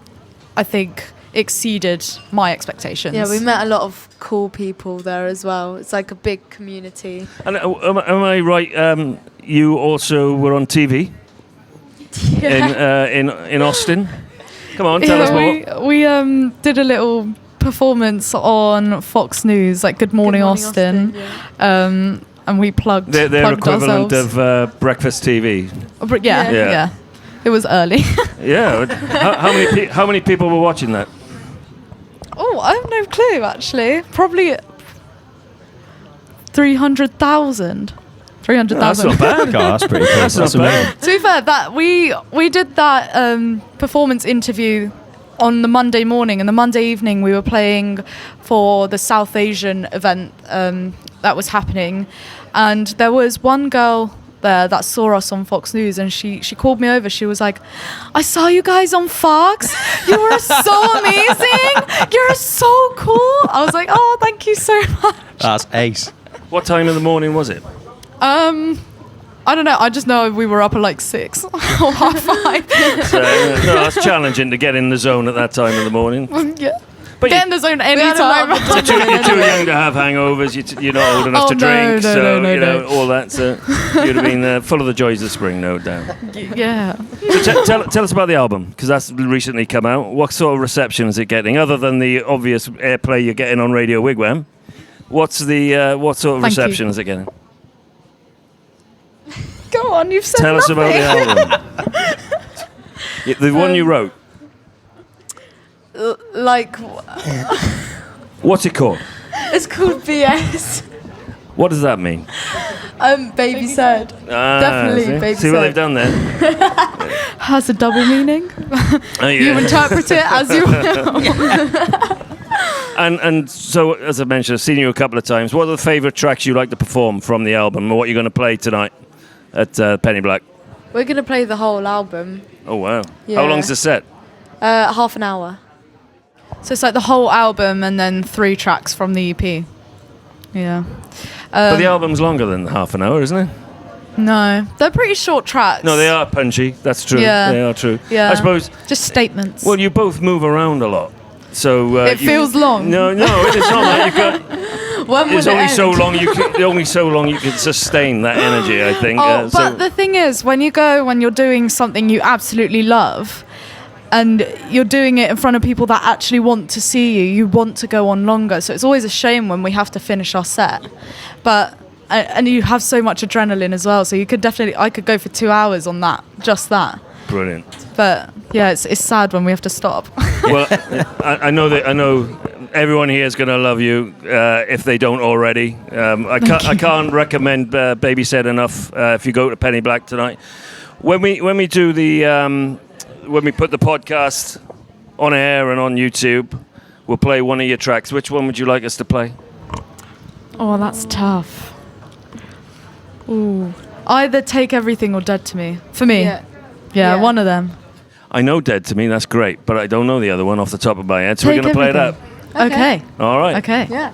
[SPEAKER 8] I think exceeded my expectations.
[SPEAKER 11] Yeah, we met a lot of cool people there as well. It's like a big community.
[SPEAKER 1] And am I right, you also were on TV in Austin? Come on, tell us more.
[SPEAKER 8] We did a little performance on Fox News, like Good Morning Austin. And we plugged
[SPEAKER 1] their equivalent
[SPEAKER 8] ourselves.
[SPEAKER 1] of breakfast TV.
[SPEAKER 8] Yeah. It was early.
[SPEAKER 1] Yeah. How many people were watching that?
[SPEAKER 8] Oh, I have no clue actually. Probably 300,000. 300,000.
[SPEAKER 1] That's not bad.
[SPEAKER 5] God, that's pretty cool.
[SPEAKER 1] That's not bad.
[SPEAKER 8] To be fair, that we did that performance interview on the Monday morning, and the Monday evening we were playing for the South Asian event that was happening, and there was one girl there that saw us on Fox News, and she called me over. She was like, I saw you guys on Fox. You were so amazing. You're so cool. I was like, oh, thank you so much.
[SPEAKER 5] That's ace.
[SPEAKER 1] What time of the morning was it?
[SPEAKER 8] I don't know. I just know we were up at like 6 or 5:30.
[SPEAKER 1] So, no, that's challenging to get in the zone at that time of the morning.
[SPEAKER 8] Yeah.
[SPEAKER 1] But
[SPEAKER 8] Get in the zone any time.
[SPEAKER 1] you're too young to have hangovers. You're not old enough to drink,
[SPEAKER 8] no.
[SPEAKER 1] all that. So you'd have been full of the joys of spring, no doubt.
[SPEAKER 8] Yeah.
[SPEAKER 1] So tell us about the album, because that's recently come out. What sort of reception is it getting, other than the obvious airplay you're getting on Radio Wigwam? What's the what sort of reception is it getting?
[SPEAKER 8] Go on, you've said
[SPEAKER 1] Tell us
[SPEAKER 8] nothing.
[SPEAKER 1] about the album. The one you wrote.
[SPEAKER 11] Like,
[SPEAKER 1] What's it called?
[SPEAKER 11] it's called BS.
[SPEAKER 1] What does that mean?
[SPEAKER 11] Baby said. Definitely,
[SPEAKER 1] see?
[SPEAKER 11] baby
[SPEAKER 1] See what
[SPEAKER 11] said.
[SPEAKER 1] they've done there?
[SPEAKER 8] Has a double meaning.
[SPEAKER 1] Oh, yeah.
[SPEAKER 8] You interpret it as you will.
[SPEAKER 1] And so, as I mentioned, I've seen you a couple of times. What are the favourite tracks you like to perform from the album, and what you're going to play tonight at Penny Black?
[SPEAKER 11] We're going to play the whole album.
[SPEAKER 1] Oh, wow.
[SPEAKER 11] Yeah.
[SPEAKER 1] How long's the set?
[SPEAKER 11] Half an hour.
[SPEAKER 8] So it's like the whole album and then 3 tracks from the EP. Yeah.
[SPEAKER 1] But the album's longer than half an hour, isn't it?
[SPEAKER 8] No, they're pretty short tracks.
[SPEAKER 1] No, they are punchy. That's true.
[SPEAKER 8] Yeah.
[SPEAKER 1] They are true.
[SPEAKER 8] Yeah.
[SPEAKER 1] I suppose.
[SPEAKER 8] Just statements.
[SPEAKER 1] Well, you both move around a lot, so
[SPEAKER 8] it feels long.
[SPEAKER 1] No, it's not. Like you've got. There's only so long you can sustain that energy, I think.
[SPEAKER 8] But the thing is, when you're doing something you absolutely love, and you're doing it in front of people that actually want to see you, you want to go on longer. So it's always a shame when we have to finish our set. But and you have so much adrenaline as well. So I could go for 2 hours on that, just that.
[SPEAKER 1] Brilliant.
[SPEAKER 8] But yeah, it's sad when we have to stop.
[SPEAKER 1] Well, I know everyone here is going to love you if they don't already. I can't recommend Baby Said enough if you go to Penny Black tonight. When we do the when we put the podcast on air and on YouTube, we'll play one of your tracks. Which one would you like us to play?
[SPEAKER 8] Oh, that's tough. Ooh, either Take Everything or Dead to Me. For me, yeah, one of them.
[SPEAKER 1] I know Dead to Me. That's great, but I don't know the other one off the top of my head. So we're going to play it out.
[SPEAKER 8] Okay.
[SPEAKER 1] All right.
[SPEAKER 8] Okay.
[SPEAKER 11] Yeah.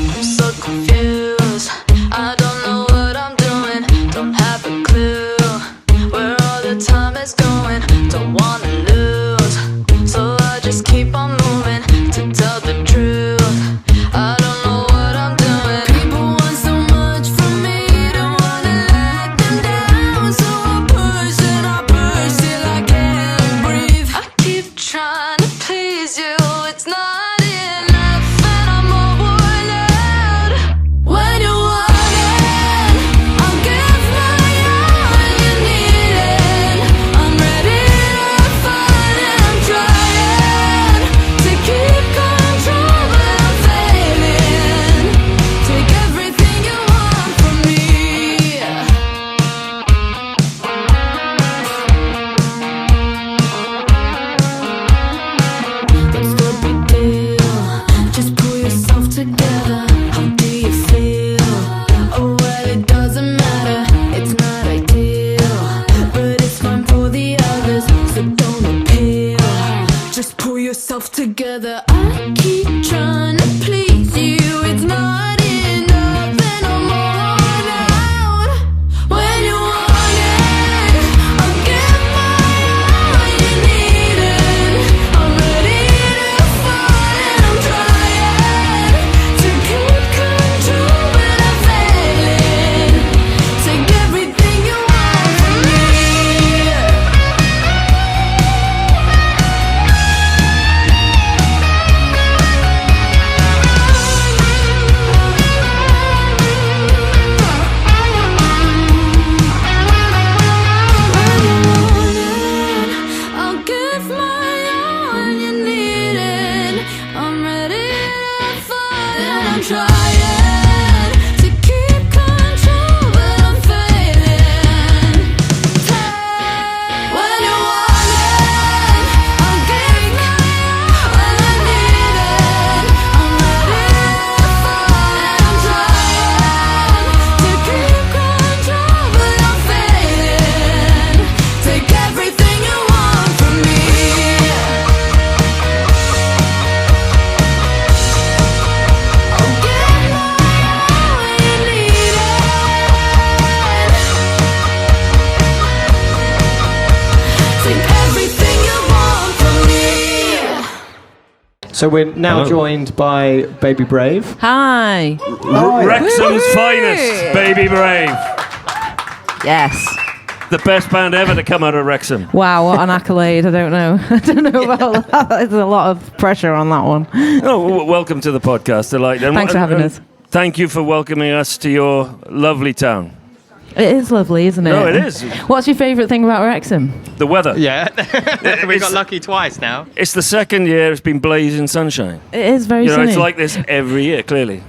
[SPEAKER 7] I'm so confused. I don't know what I'm doing. Don't have a clue.
[SPEAKER 10] So we're now joined by Baby Brave.
[SPEAKER 12] Hi.
[SPEAKER 1] Wrexham's finest, Baby Brave.
[SPEAKER 12] Yes.
[SPEAKER 1] The best band ever to come out of Wrexham.
[SPEAKER 12] Wow, what an accolade. I don't know. I don't know about that. There's a lot of pressure on that one.
[SPEAKER 1] Oh, welcome to the podcast. Delighted.
[SPEAKER 12] Thanks for having us.
[SPEAKER 1] Thank you for welcoming us to your lovely town.
[SPEAKER 12] It is lovely, isn't it?
[SPEAKER 1] No, it is.
[SPEAKER 12] What's your favourite thing about Wrexham?
[SPEAKER 1] The weather.
[SPEAKER 10] Yeah. We got lucky twice now.
[SPEAKER 1] It's the second year it's been blazing sunshine.
[SPEAKER 12] It is very sunny.
[SPEAKER 1] It's like this every year, clearly.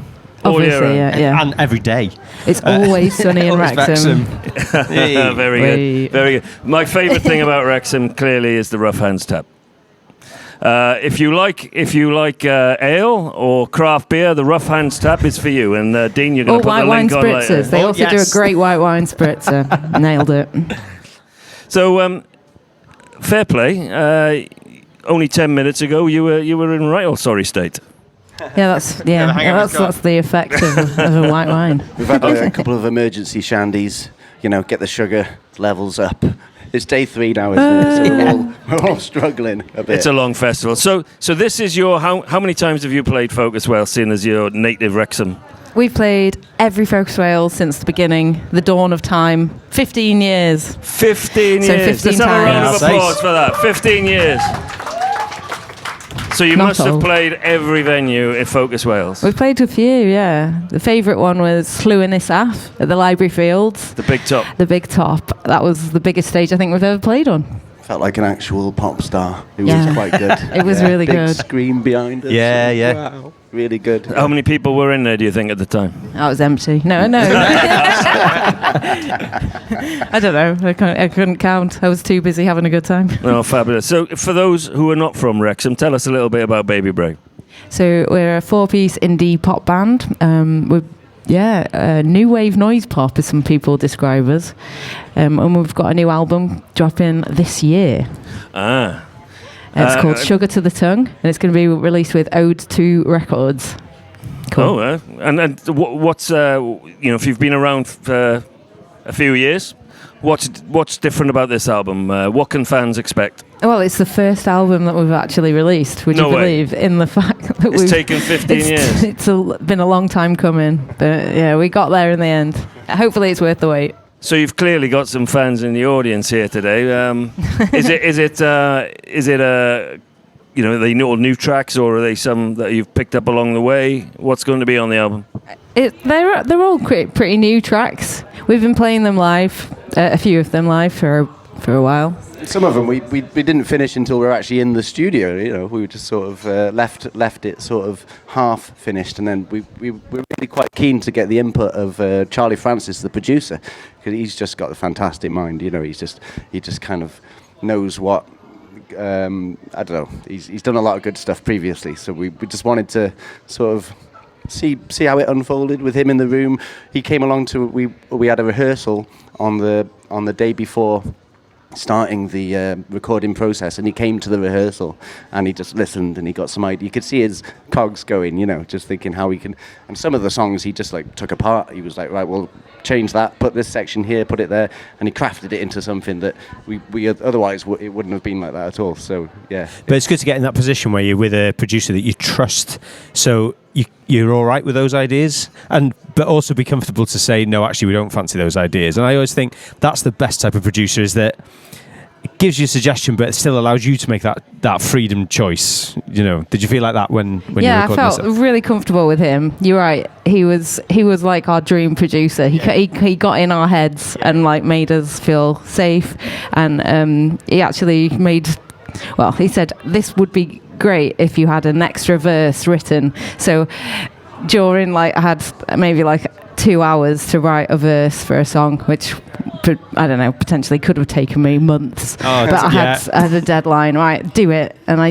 [SPEAKER 12] Obviously, yeah.
[SPEAKER 5] And every day.
[SPEAKER 12] It's always sunny in Wrexham.
[SPEAKER 1] Very good. Very good. My favourite thing about Wrexham, clearly, is the Rough Hands tap. If you like ale or craft beer, the Rough Hands tap is for you. And Dean, you're going to put the link on later.
[SPEAKER 12] White wine spritzers. They also do a great white wine spritzer. Nailed it. So,
[SPEAKER 1] fair play. Only 10 minutes ago, you were in right sorry state.
[SPEAKER 12] That's the effect of a white wine.
[SPEAKER 13] We've had a couple of emergency shandies. Get the sugar levels up. It's day 3 now, isn't it? So we're all struggling a bit.
[SPEAKER 1] It's a long festival. So this is your... How many times have you played Focus Wales, seeing as your native Wrexham?
[SPEAKER 12] We've played every Focus Wales since the beginning, the dawn of time. 15 years.
[SPEAKER 1] 15 years.
[SPEAKER 12] So 15
[SPEAKER 1] Let's
[SPEAKER 12] times.
[SPEAKER 1] have a round of applause for that. 15 years. So you must have played every venue in Focus Wales.
[SPEAKER 12] We've played a few, yeah. The favourite one was Llywyn Isaf at the Library Fields.
[SPEAKER 1] The Big Top.
[SPEAKER 12] The Big Top. That was the biggest stage I think we've ever played on.
[SPEAKER 13] Felt like an actual pop star. It was quite good.
[SPEAKER 12] It was really
[SPEAKER 13] big
[SPEAKER 12] good.
[SPEAKER 13] Big screen behind us.
[SPEAKER 5] Yeah.
[SPEAKER 13] Wow. Really good.
[SPEAKER 1] How many people were in there, do you think, at the time?
[SPEAKER 12] That was empty. No. I don't know. I couldn't count. I was too busy having a good time.
[SPEAKER 1] Oh, fabulous. So for those who are not from Wrexham, tell us a little bit about Baby Brave.
[SPEAKER 12] So we're a 4-piece indie pop band. New wave noise pop, as some people describe us. And we've got a new album dropping this year. It's called Sugar to the Tongue, and it's going to be released with Ode 2 Records. Cool.
[SPEAKER 1] Oh, and what's if you've been around for a few years, what's different about this album? What can fans expect?
[SPEAKER 12] Well, it's the first album that we've actually released. Would you believe in the fact that
[SPEAKER 1] it's taken 15 years?
[SPEAKER 12] It's been a long time coming, but yeah, we got there in the end. Hopefully, it's worth the wait.
[SPEAKER 1] So you've clearly got some fans in the audience here today. Is it are they all new tracks, or are they some that you've picked up along the way? What's going to be on the album?
[SPEAKER 12] They're all pretty new tracks. We've been playing them live, a few of them live for a while.
[SPEAKER 13] Some of them we didn't finish until we were actually in the studio. We just sort of left it sort of half finished, and then we were really quite keen to get the input of Charlie Francis, the producer, because he's just got a fantastic mind. He just kind of knows what. I don't know. He's done a lot of good stuff previously, so we just wanted to sort of see how it unfolded with him in the room. He came along to we had a rehearsal on the day before starting the recording process, and he came to the rehearsal and he just listened and he got some idea. You could see his cogs going, just thinking how he can. And some of the songs he just took apart. He was like, right, well, change that, put this section here, put it there, and he crafted it into something that we otherwise it wouldn't have been like that at all. So yeah.
[SPEAKER 5] But it's good to get in that position where you're with a producer that you trust, so you're all right with those ideas, but also be comfortable to say, no, actually, we don't fancy those ideas. And I always think that's the best type of producer, is that it gives you a suggestion, but it still allows you to make that freedom choice. Did you feel like that when you recorded
[SPEAKER 12] I felt really comfortable with him. You're right. He was like our dream producer. He got in our heads and made us feel safe. And he actually he said this would be great if you had an extra verse written. So during I had maybe 2 hours to write a verse for a song, which I don't know, potentially could have taken me months. But I had a deadline, right? Do it, and I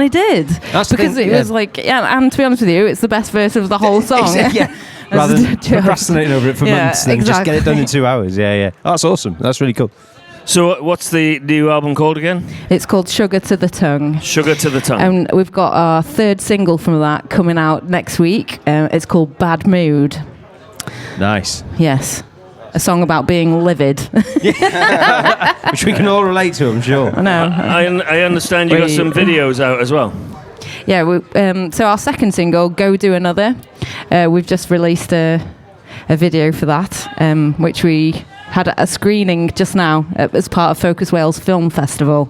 [SPEAKER 12] did. That's because it was and to be honest with you, it's the best verse of the whole song.
[SPEAKER 5] Rather than procrastinating over it for months, then just get it done in 2 hours. Oh, that's awesome. That's really cool.
[SPEAKER 1] So what's the new album called again?
[SPEAKER 12] It's called Sugar to the Tongue.
[SPEAKER 1] Sugar to the Tongue.
[SPEAKER 12] And we've got our 3rd single from that coming out next week. It's called Bad Mood.
[SPEAKER 5] Nice.
[SPEAKER 12] Yes. A song about being livid.
[SPEAKER 5] Which we can all relate to, I'm sure.
[SPEAKER 12] I know.
[SPEAKER 1] I understand you got some videos out as well.
[SPEAKER 12] So our second single, Go Do Another, we've just released a video for that, which we had a screening just now as part of Focus Wales Film Festival.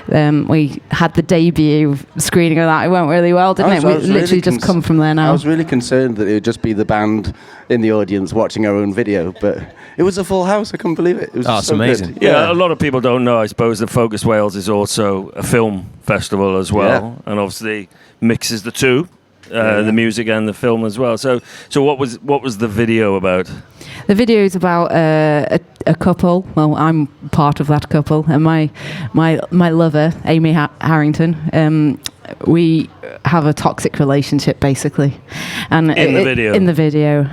[SPEAKER 12] We had the debut screening of that. It went really well, didn't it? We literally just come from there now.
[SPEAKER 13] I was really concerned that it would just be the band in the audience watching our own video, but it was a full house. I couldn't believe it. It was
[SPEAKER 5] it's
[SPEAKER 13] so
[SPEAKER 5] amazing.
[SPEAKER 13] Good.
[SPEAKER 1] Yeah, a lot of people don't know, I suppose, that Focus Wales is also a film festival as well, and obviously mixes the two. The music and the film as well. So what was the video about?
[SPEAKER 12] The video is about a couple. Well, I'm part of that couple, and my lover, Amy Harrington. We have a toxic relationship, basically, and in the video.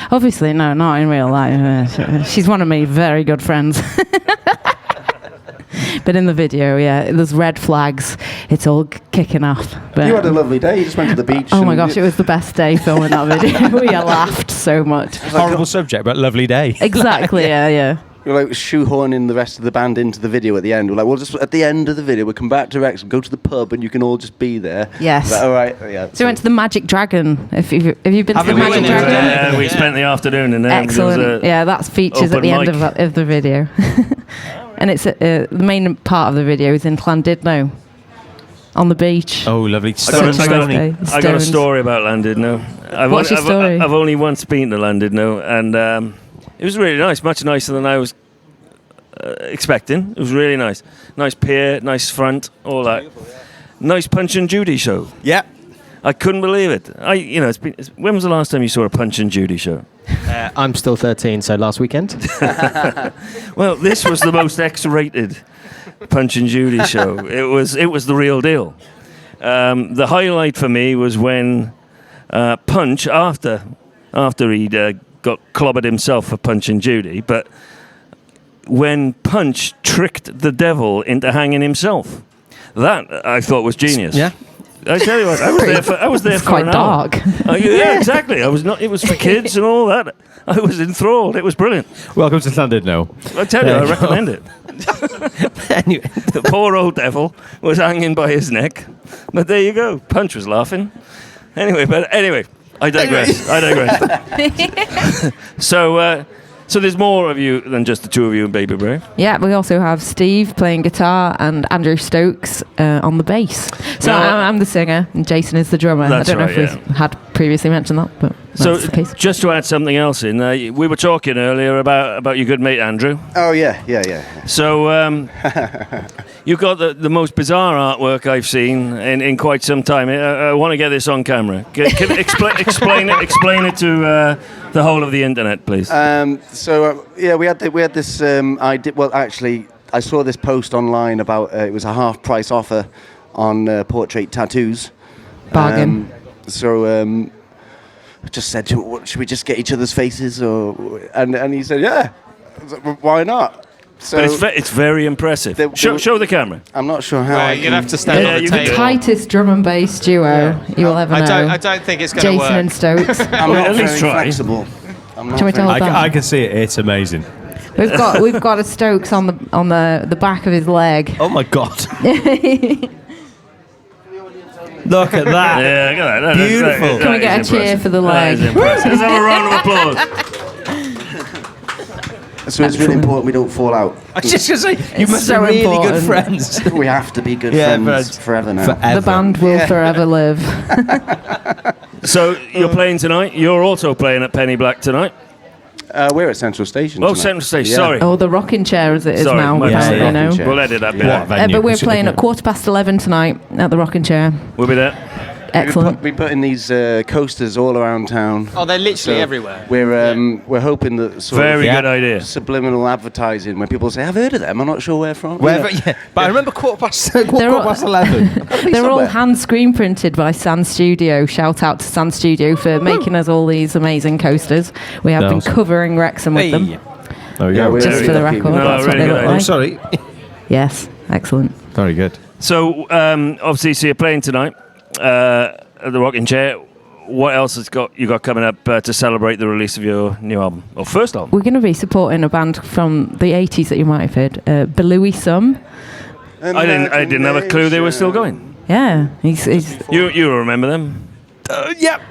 [SPEAKER 12] Obviously, no, not in real life. She's one of my very good friends. But in the video, there's red flags. It's all kicking off. But
[SPEAKER 13] you had a lovely day. You just went to the beach.
[SPEAKER 12] Oh my gosh, it was the best day filming that video. We laughed so much.
[SPEAKER 5] Horrible subject, but lovely day.
[SPEAKER 12] Exactly, yeah.
[SPEAKER 13] You're like shoehorning the rest of the band into the video at the end. We're like, well, just at the end of the video, we'll come back to Wrexham, go to the pub, and you can all just be there.
[SPEAKER 12] Yes.
[SPEAKER 13] Like, all right. Yeah.
[SPEAKER 12] So we went to the Magic Dragon. Have you been to the Magic Dragon?
[SPEAKER 1] Yeah, we spent the afternoon in there.
[SPEAKER 12] Excellent. Yeah, that features at the end of the video. And it's the main part of the video is in Llandudno, on the beach.
[SPEAKER 5] Oh, lovely.
[SPEAKER 1] I got a story about Llandudno.
[SPEAKER 12] What's your story?
[SPEAKER 1] I've only once been to Llandudno, and it was really nice, much nicer than I was expecting. It was really nice. Nice pier, nice front, all that. Nice Punch and Judy show.
[SPEAKER 5] Yeah.
[SPEAKER 1] I couldn't believe it. When was the last time you saw a Punch and Judy show?
[SPEAKER 10] I'm still 13, so last weekend.
[SPEAKER 1] Well, this was the most X-rated Punch and Judy show. It was the real deal. The highlight for me was when Punch, after he'd got clobbered himself for Punch and Judy, but when Punch tricked the devil into hanging himself. That I thought was genius.
[SPEAKER 5] Yeah.
[SPEAKER 1] I tell you what, I was there for
[SPEAKER 12] quite
[SPEAKER 1] an
[SPEAKER 12] dark.
[SPEAKER 1] hour. Yeah, exactly. It was for kids and all that. I was enthralled. It was brilliant.
[SPEAKER 5] Welcome to Llandudno.
[SPEAKER 1] I tell you, I recommend it.
[SPEAKER 5] Anyway.
[SPEAKER 1] The poor old devil was hanging by his neck. But there you go. Punch was laughing. Anyway, I digress. So there's more of you than just the two of you and Baby Brave.
[SPEAKER 12] Yeah, we also have Steve playing guitar and Andrew Stokes on the bass. So I'm the singer and Jason is the drummer.
[SPEAKER 1] That's
[SPEAKER 12] I don't know if we had previously mentioned that, but that's the case.
[SPEAKER 1] Just to add something else in, we were talking earlier about your good mate Andrew.
[SPEAKER 13] Oh yeah.
[SPEAKER 1] So you've got the most bizarre artwork I've seen in quite some time. I want to get this on camera. Can explain it to the whole of the internet, please.
[SPEAKER 13] We had this idea. Well, actually, I saw this post online about it was a half-price offer on portrait tattoos.
[SPEAKER 12] Bargain.
[SPEAKER 13] I just said, should we just get each other's faces? And he said, yeah. I was like, well, why not? So
[SPEAKER 1] but it's very impressive. Show the camera.
[SPEAKER 13] I'm not sure how.
[SPEAKER 10] You're gonna have to stand on the table.
[SPEAKER 12] The tightest drum and bass duo you will ever know.
[SPEAKER 10] I don't think it's going to work.
[SPEAKER 12] Jason and Stokes.
[SPEAKER 13] I'm not very flexible.
[SPEAKER 5] I can see it. It's amazing.
[SPEAKER 12] We've got a Stokes on the back of his leg.
[SPEAKER 5] Oh my god! Look at that.
[SPEAKER 1] Yeah, look at that.
[SPEAKER 5] Beautiful.
[SPEAKER 12] Can we get a cheer for the leg?
[SPEAKER 1] Let's have a round of applause.
[SPEAKER 13] So it's really important we don't fall out.
[SPEAKER 5] I was just going to say, you must be really good friends.
[SPEAKER 13] We have to be good friends forever now.
[SPEAKER 12] The band will forever live.
[SPEAKER 1] So you're playing tonight. You're also playing at Penny Black tonight.
[SPEAKER 13] We're at Central Station.
[SPEAKER 1] Oh, Central Station. Sorry.
[SPEAKER 12] Oh, the rocking chair as it is now.
[SPEAKER 1] We'll edit that bit out.
[SPEAKER 12] But we're playing at 11:15 tonight at the rocking chair.
[SPEAKER 1] We'll be there.
[SPEAKER 12] Excellent.
[SPEAKER 13] We put in these coasters all around town.
[SPEAKER 10] Oh, they're literally everywhere.
[SPEAKER 13] We're hoping that
[SPEAKER 1] very good idea.
[SPEAKER 13] Subliminal advertising when people say, "I've heard of them. I'm not sure where from."
[SPEAKER 5] But I remember quarter past 11.
[SPEAKER 12] They're all hand screen printed by Sand Studio. Shout out to Sand Studio for making us all these amazing coasters. We have been covering Wrexham with them.
[SPEAKER 5] There we go.
[SPEAKER 12] Just for the record, that's what they look like.
[SPEAKER 5] I'm sorry.
[SPEAKER 12] Yes, excellent.
[SPEAKER 5] Very good.
[SPEAKER 1] So obviously, you're playing tonight. At the Rocking Chair. What else you got coming up to celebrate the release of your new album or first album?
[SPEAKER 12] We're going to be supporting a band from the 80s that you might have heard, Belouis Sum.
[SPEAKER 1] I didn't have a clue they were still going.
[SPEAKER 12] Yeah, he's
[SPEAKER 1] You remember them?
[SPEAKER 5] Yep.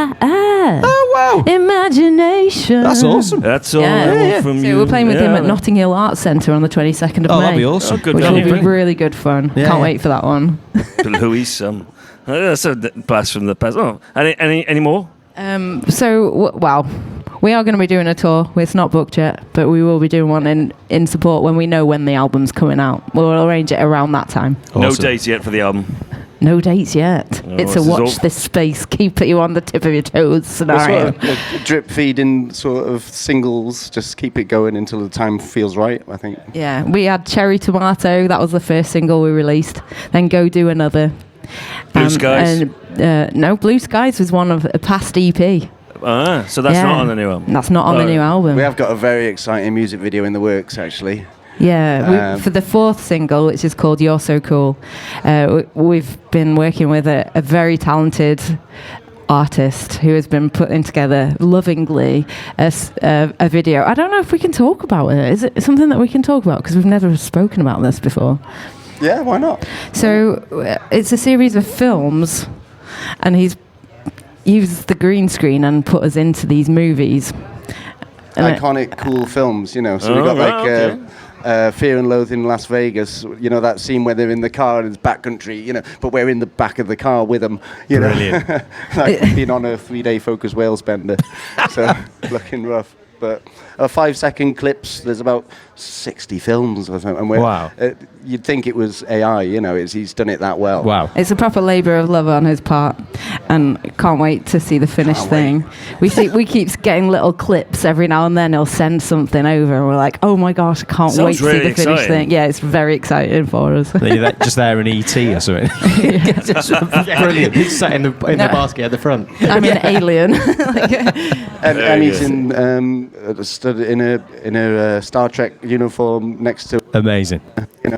[SPEAKER 12] Oh wow! Imagination.
[SPEAKER 5] That's awesome.
[SPEAKER 1] That's all I want from
[SPEAKER 12] So
[SPEAKER 1] you.
[SPEAKER 12] we're playing with him at
[SPEAKER 1] Yeah.
[SPEAKER 12] Notting Hill Arts Centre on the 22nd of May.
[SPEAKER 5] That'd be awesome.
[SPEAKER 1] Oh, good
[SPEAKER 12] which
[SPEAKER 1] on
[SPEAKER 12] will
[SPEAKER 1] you.
[SPEAKER 12] be really good fun.
[SPEAKER 5] Yeah,
[SPEAKER 12] Can't
[SPEAKER 5] yeah.
[SPEAKER 12] wait for that one.
[SPEAKER 1] Louis, that's a blast from the past. Oh, any more?
[SPEAKER 12] Well, we are going to be doing a tour. It's not booked yet, but we will be doing one in support when we know when the album's coming out. We'll arrange it around that time.
[SPEAKER 1] No
[SPEAKER 5] Awesome.
[SPEAKER 1] dates yet for the album.
[SPEAKER 12] No dates yet.
[SPEAKER 1] Oh,
[SPEAKER 12] It's
[SPEAKER 1] this
[SPEAKER 12] a
[SPEAKER 1] is
[SPEAKER 12] watch
[SPEAKER 1] all-
[SPEAKER 12] this space, keep you on the tip of your toes
[SPEAKER 13] We're
[SPEAKER 12] scenario.
[SPEAKER 13] sort of drip feeding sort of singles, just keep it going until the time feels right, I think.
[SPEAKER 12] Yeah, we had Cherry Tomato. That was the first single we released. Then Go Do Another.
[SPEAKER 1] Blue Skies?
[SPEAKER 12] No, Blue Skies was one of a past EP.
[SPEAKER 1] So that's not on the new album.
[SPEAKER 12] That's not on the new album.
[SPEAKER 13] We have got a very exciting music video in the works, actually.
[SPEAKER 12] Yeah, for the fourth single, which is called You're So Cool, we've been working with a very talented artist who has been putting together lovingly a video. I don't know if we can talk about it. Is it something that we can talk about? Because we've never spoken about this before.
[SPEAKER 13] Yeah, why not?
[SPEAKER 12] So it's a series of films, and he's used the green screen and put us into these movies. And
[SPEAKER 13] Iconic, cool films, you know. So we got Fear and Loathing in Las Vegas, you know, that scene where they're in the car and it's backcountry, you know, but we're in the back of the car with them, you
[SPEAKER 5] Brilliant.
[SPEAKER 13] know. Like being on a 3-day focus whales bender. So looking rough. But 5-second clips, there's about 60 films or something. And
[SPEAKER 5] Wow.
[SPEAKER 13] You'd think it was AI, you know, he's done it that well.
[SPEAKER 5] Wow.
[SPEAKER 12] It's a proper labour of love on his part, and can't wait to see the finished thing. We keep getting little clips every now and then. He'll send something over, and we're like, "Oh my gosh, I can't
[SPEAKER 1] Sounds
[SPEAKER 12] wait to
[SPEAKER 1] really
[SPEAKER 12] see the finished
[SPEAKER 1] exciting.
[SPEAKER 12] thing." Yeah, it's very exciting for us.
[SPEAKER 5] Then you're just there in ET or something.
[SPEAKER 10] Brilliant. He's sat in the basket at the front.
[SPEAKER 12] I'm an alien.
[SPEAKER 13] And he's stood in a Star Trek uniform next to,
[SPEAKER 5] Amazing.
[SPEAKER 13] you know.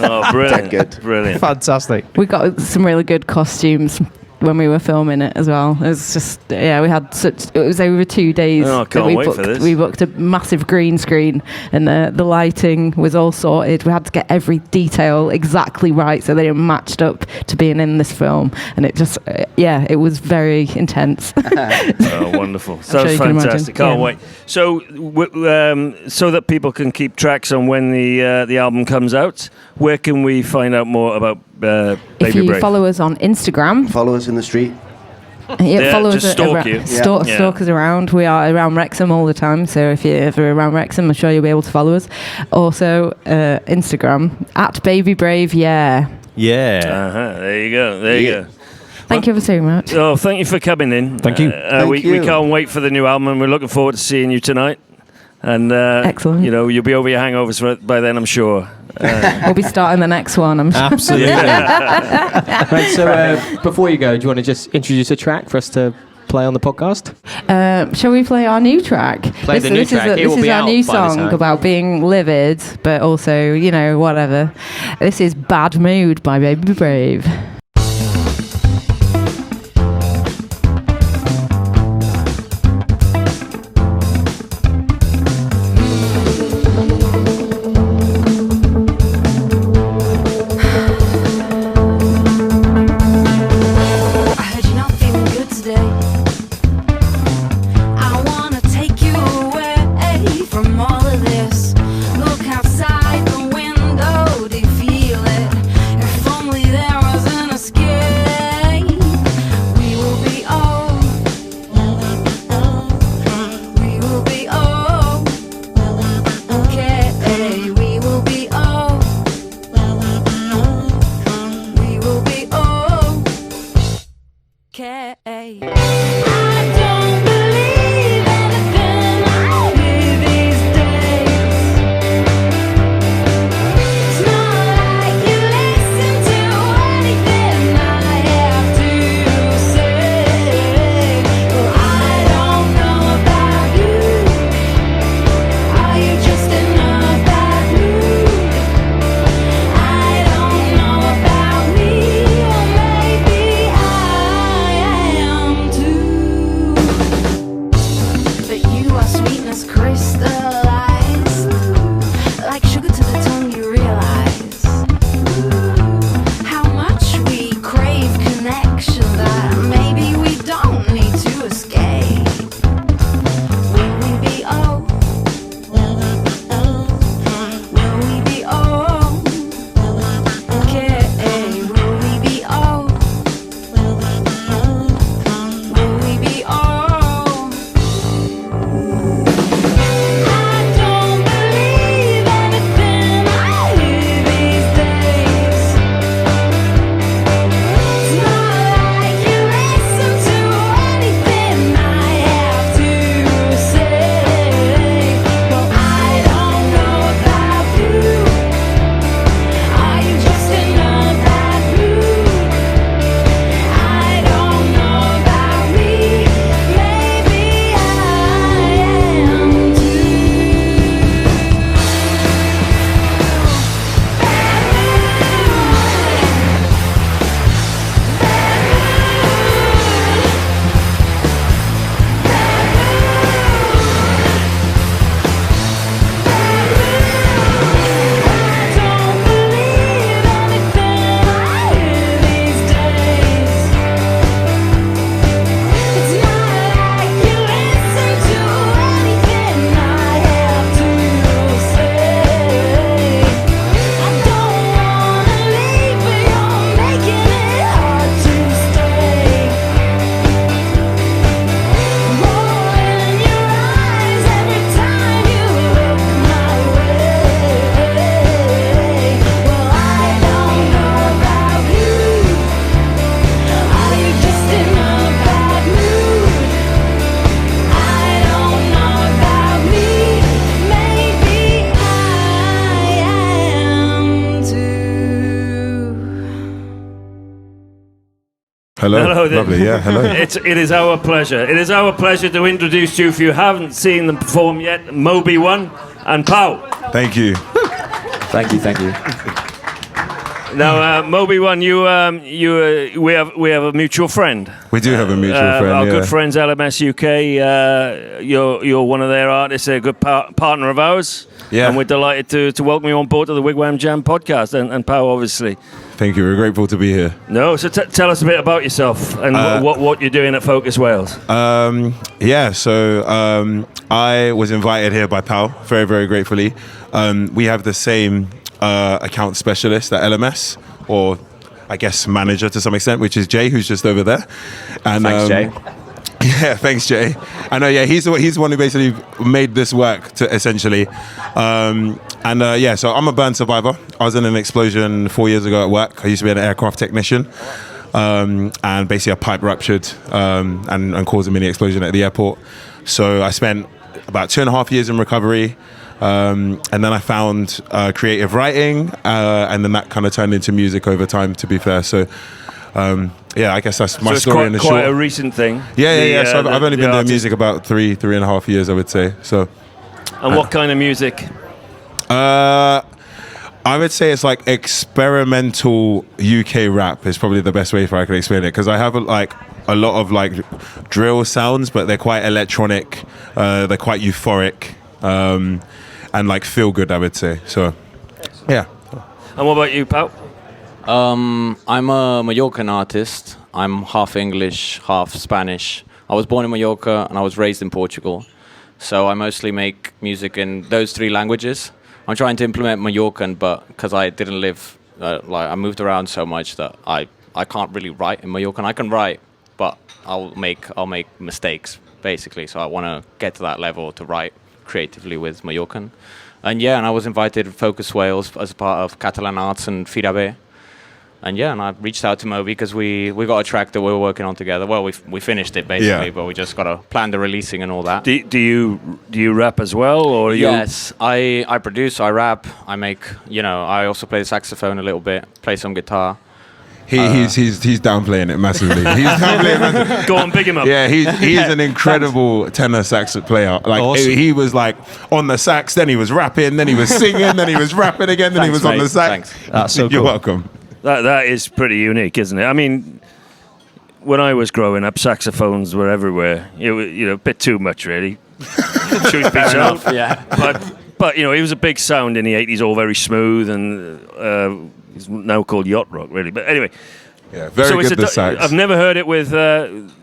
[SPEAKER 1] Oh, brilliant.
[SPEAKER 13] Good.
[SPEAKER 1] Brilliant.
[SPEAKER 5] Fantastic.
[SPEAKER 12] We got some really good costumes when we were filming it as well. It was just, we had it was over 2 days.
[SPEAKER 1] Oh, I
[SPEAKER 12] that
[SPEAKER 1] can't
[SPEAKER 12] we
[SPEAKER 1] wait
[SPEAKER 12] booked,
[SPEAKER 1] for this.
[SPEAKER 12] We booked a massive green screen, and the lighting was all sorted. We had to get every detail exactly right so they matched up to being in this film. And it just, it was very intense.
[SPEAKER 1] Oh, wonderful.
[SPEAKER 12] sure
[SPEAKER 1] Sounds
[SPEAKER 12] you can
[SPEAKER 1] fantastic.
[SPEAKER 12] imagine.
[SPEAKER 1] Can't
[SPEAKER 12] Yeah.
[SPEAKER 1] wait. So, so that people can keep tracks on when the album comes out, where can we find out more about Baby
[SPEAKER 12] If you
[SPEAKER 1] Brave?
[SPEAKER 12] follow us on Instagram,
[SPEAKER 13] Follow us in the street.
[SPEAKER 12] follow
[SPEAKER 1] just
[SPEAKER 12] us
[SPEAKER 1] stalk you.
[SPEAKER 12] Stalk us around. We are around Wrexham all the time, so if you're ever around Wrexham, I'm sure you'll be able to follow us. Also, Instagram @BabyBrave. Yeah.
[SPEAKER 1] There you go. There you go.
[SPEAKER 12] Thank you ever so much.
[SPEAKER 1] Oh, thank you for coming in.
[SPEAKER 5] Thank you.
[SPEAKER 1] We
[SPEAKER 13] you.
[SPEAKER 1] can't wait for the new album, and we're looking forward to seeing you tonight. And
[SPEAKER 12] Excellent.
[SPEAKER 1] You know, you'll be over your hangovers by then, I'm sure.
[SPEAKER 12] We'll be starting the next one. I'm sure.
[SPEAKER 5] Absolutely.
[SPEAKER 10] Right, so before you go, do you want to just introduce a track for us to play on the podcast?
[SPEAKER 12] Shall we play our new track?
[SPEAKER 10] Play the new track. It
[SPEAKER 12] This
[SPEAKER 10] will
[SPEAKER 12] is
[SPEAKER 10] be
[SPEAKER 12] our
[SPEAKER 10] out
[SPEAKER 12] new
[SPEAKER 10] by the
[SPEAKER 12] song
[SPEAKER 10] time.
[SPEAKER 12] about being livid, but also, you know, whatever. This is Bad Mood by Baby Brave.
[SPEAKER 9] I heard you're not feeling good today. I wanna take you away from all of this. Look outside the window, do you feel it? If only there was an
[SPEAKER 6] Hello
[SPEAKER 1] there.
[SPEAKER 6] lovely, yeah, hello.
[SPEAKER 1] It is our pleasure. It is our pleasure to introduce you, if you haven't seen them perform yet, Mobi1 and PAU.
[SPEAKER 6] Thank you.
[SPEAKER 10] Thank you.
[SPEAKER 1] Now, Mobi1, we have a mutual friend.
[SPEAKER 6] We do have a mutual friend.
[SPEAKER 1] Our good friends, LMS UK. You're one of their artists. They're a good partner of ours.
[SPEAKER 6] Yeah.
[SPEAKER 1] And we're delighted to welcome you on board to the Wigwam Jam podcast, and PAU, obviously.
[SPEAKER 6] Thank you. We're grateful to be here.
[SPEAKER 1] No, so tell us a bit about yourself and what you're doing at Focus Wales.
[SPEAKER 6] I was invited here by PAU, very, very gratefully. We have the same account specialist at LMS, or I guess manager to some extent, which is Jay, who's just over there. And,
[SPEAKER 10] Thanks, Jay.
[SPEAKER 6] Yeah, thanks, Jay. I know. Yeah, he's the one who basically made this work, essentially. So I'm a burn survivor. I was in an explosion 4 years ago at work. I used to be an aircraft technician, and basically a pipe ruptured and caused a mini explosion at the airport. So I spent about 2.5 years in recovery. And then I found creative writing, and then that kind of turned into music over time, to be fair. So, I guess that's my story in the short.
[SPEAKER 1] Quite a recent thing.
[SPEAKER 6] Yeah. So I've only been doing music about 3.5 years, I would say. So.
[SPEAKER 1] And what kind of music?
[SPEAKER 6] I would say it's like experimental UK rap is probably the best way I can explain it, because I have a lot of like drill sounds, but they're quite electronic. They're quite euphoric. And like feel good, I would say. So, yeah.
[SPEAKER 1] And what about you, PAU?
[SPEAKER 14] I'm a Mallorcan artist. I'm half English, half Spanish. I was born in Mallorca and I was raised in Portugal. So I mostly make music in those 3 languages. I'm trying to implement Mallorcan, but because I didn't live, I moved around so much that I can't really write in Mallorcan. I can write, but I'll make mistakes basically. So I want to get to that level to write creatively with Mallorcan. And I was invited to Focus Wales as part of Catalan Arts and Firabe. And I reached out to Mobi because we got a track that we were working on together. Well, we finished it basically, but we just got to plan the releasing and all that.
[SPEAKER 1] Do you rap as well, or
[SPEAKER 14] Yes, I produce, I rap, I make. I also play the saxophone a little bit, play some guitar.
[SPEAKER 6] He's downplaying it massively. He's downplaying it massively.
[SPEAKER 1] Go on, big him up.
[SPEAKER 6] Yeah, he's an incredible tenor sax player. Like
[SPEAKER 5] awesome.
[SPEAKER 6] He was like on the sax, then he was rapping, then he was singing, then he was rapping again, then he was on the sax.
[SPEAKER 14] Thanks.
[SPEAKER 5] That's so cool.
[SPEAKER 6] You're welcome.
[SPEAKER 1] That is pretty unique, isn't it? I mean, when I was growing up, saxophones were everywhere. It was, a bit too much, really. Truth be told.
[SPEAKER 14] Yeah.
[SPEAKER 1] But he was a big sound in the 80s, all very smooth, and it's now called yacht rock, really. But anyway.
[SPEAKER 6] Yeah, very good, the sax.
[SPEAKER 1] I've never heard it with,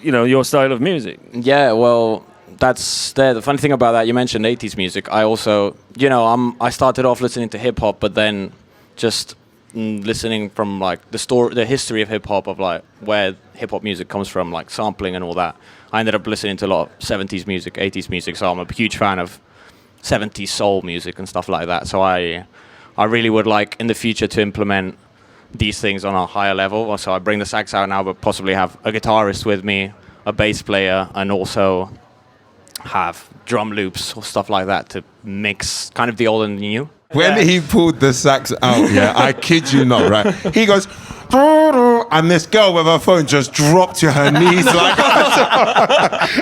[SPEAKER 1] your style of music.
[SPEAKER 14] Yeah, well, that's the funny thing about that. You mentioned 80s music. I also, I started off listening to hip hop, but then just listening from like the history of hip hop, of like where hip hop music comes from, like sampling and all that. I ended up listening to a lot of 70s music, 80s music, so I'm a huge fan of 70s soul music and stuff like that. So I really would like in the future to implement these things on a higher level. So I bring the sax out now, but possibly have a guitarist with me, a bass player, and also have drum loops or stuff like that to mix kind of the old and the new.
[SPEAKER 6] When he pulled the sax out, I kid you not, right? He goes, and this girl with her phone just dropped to her knees like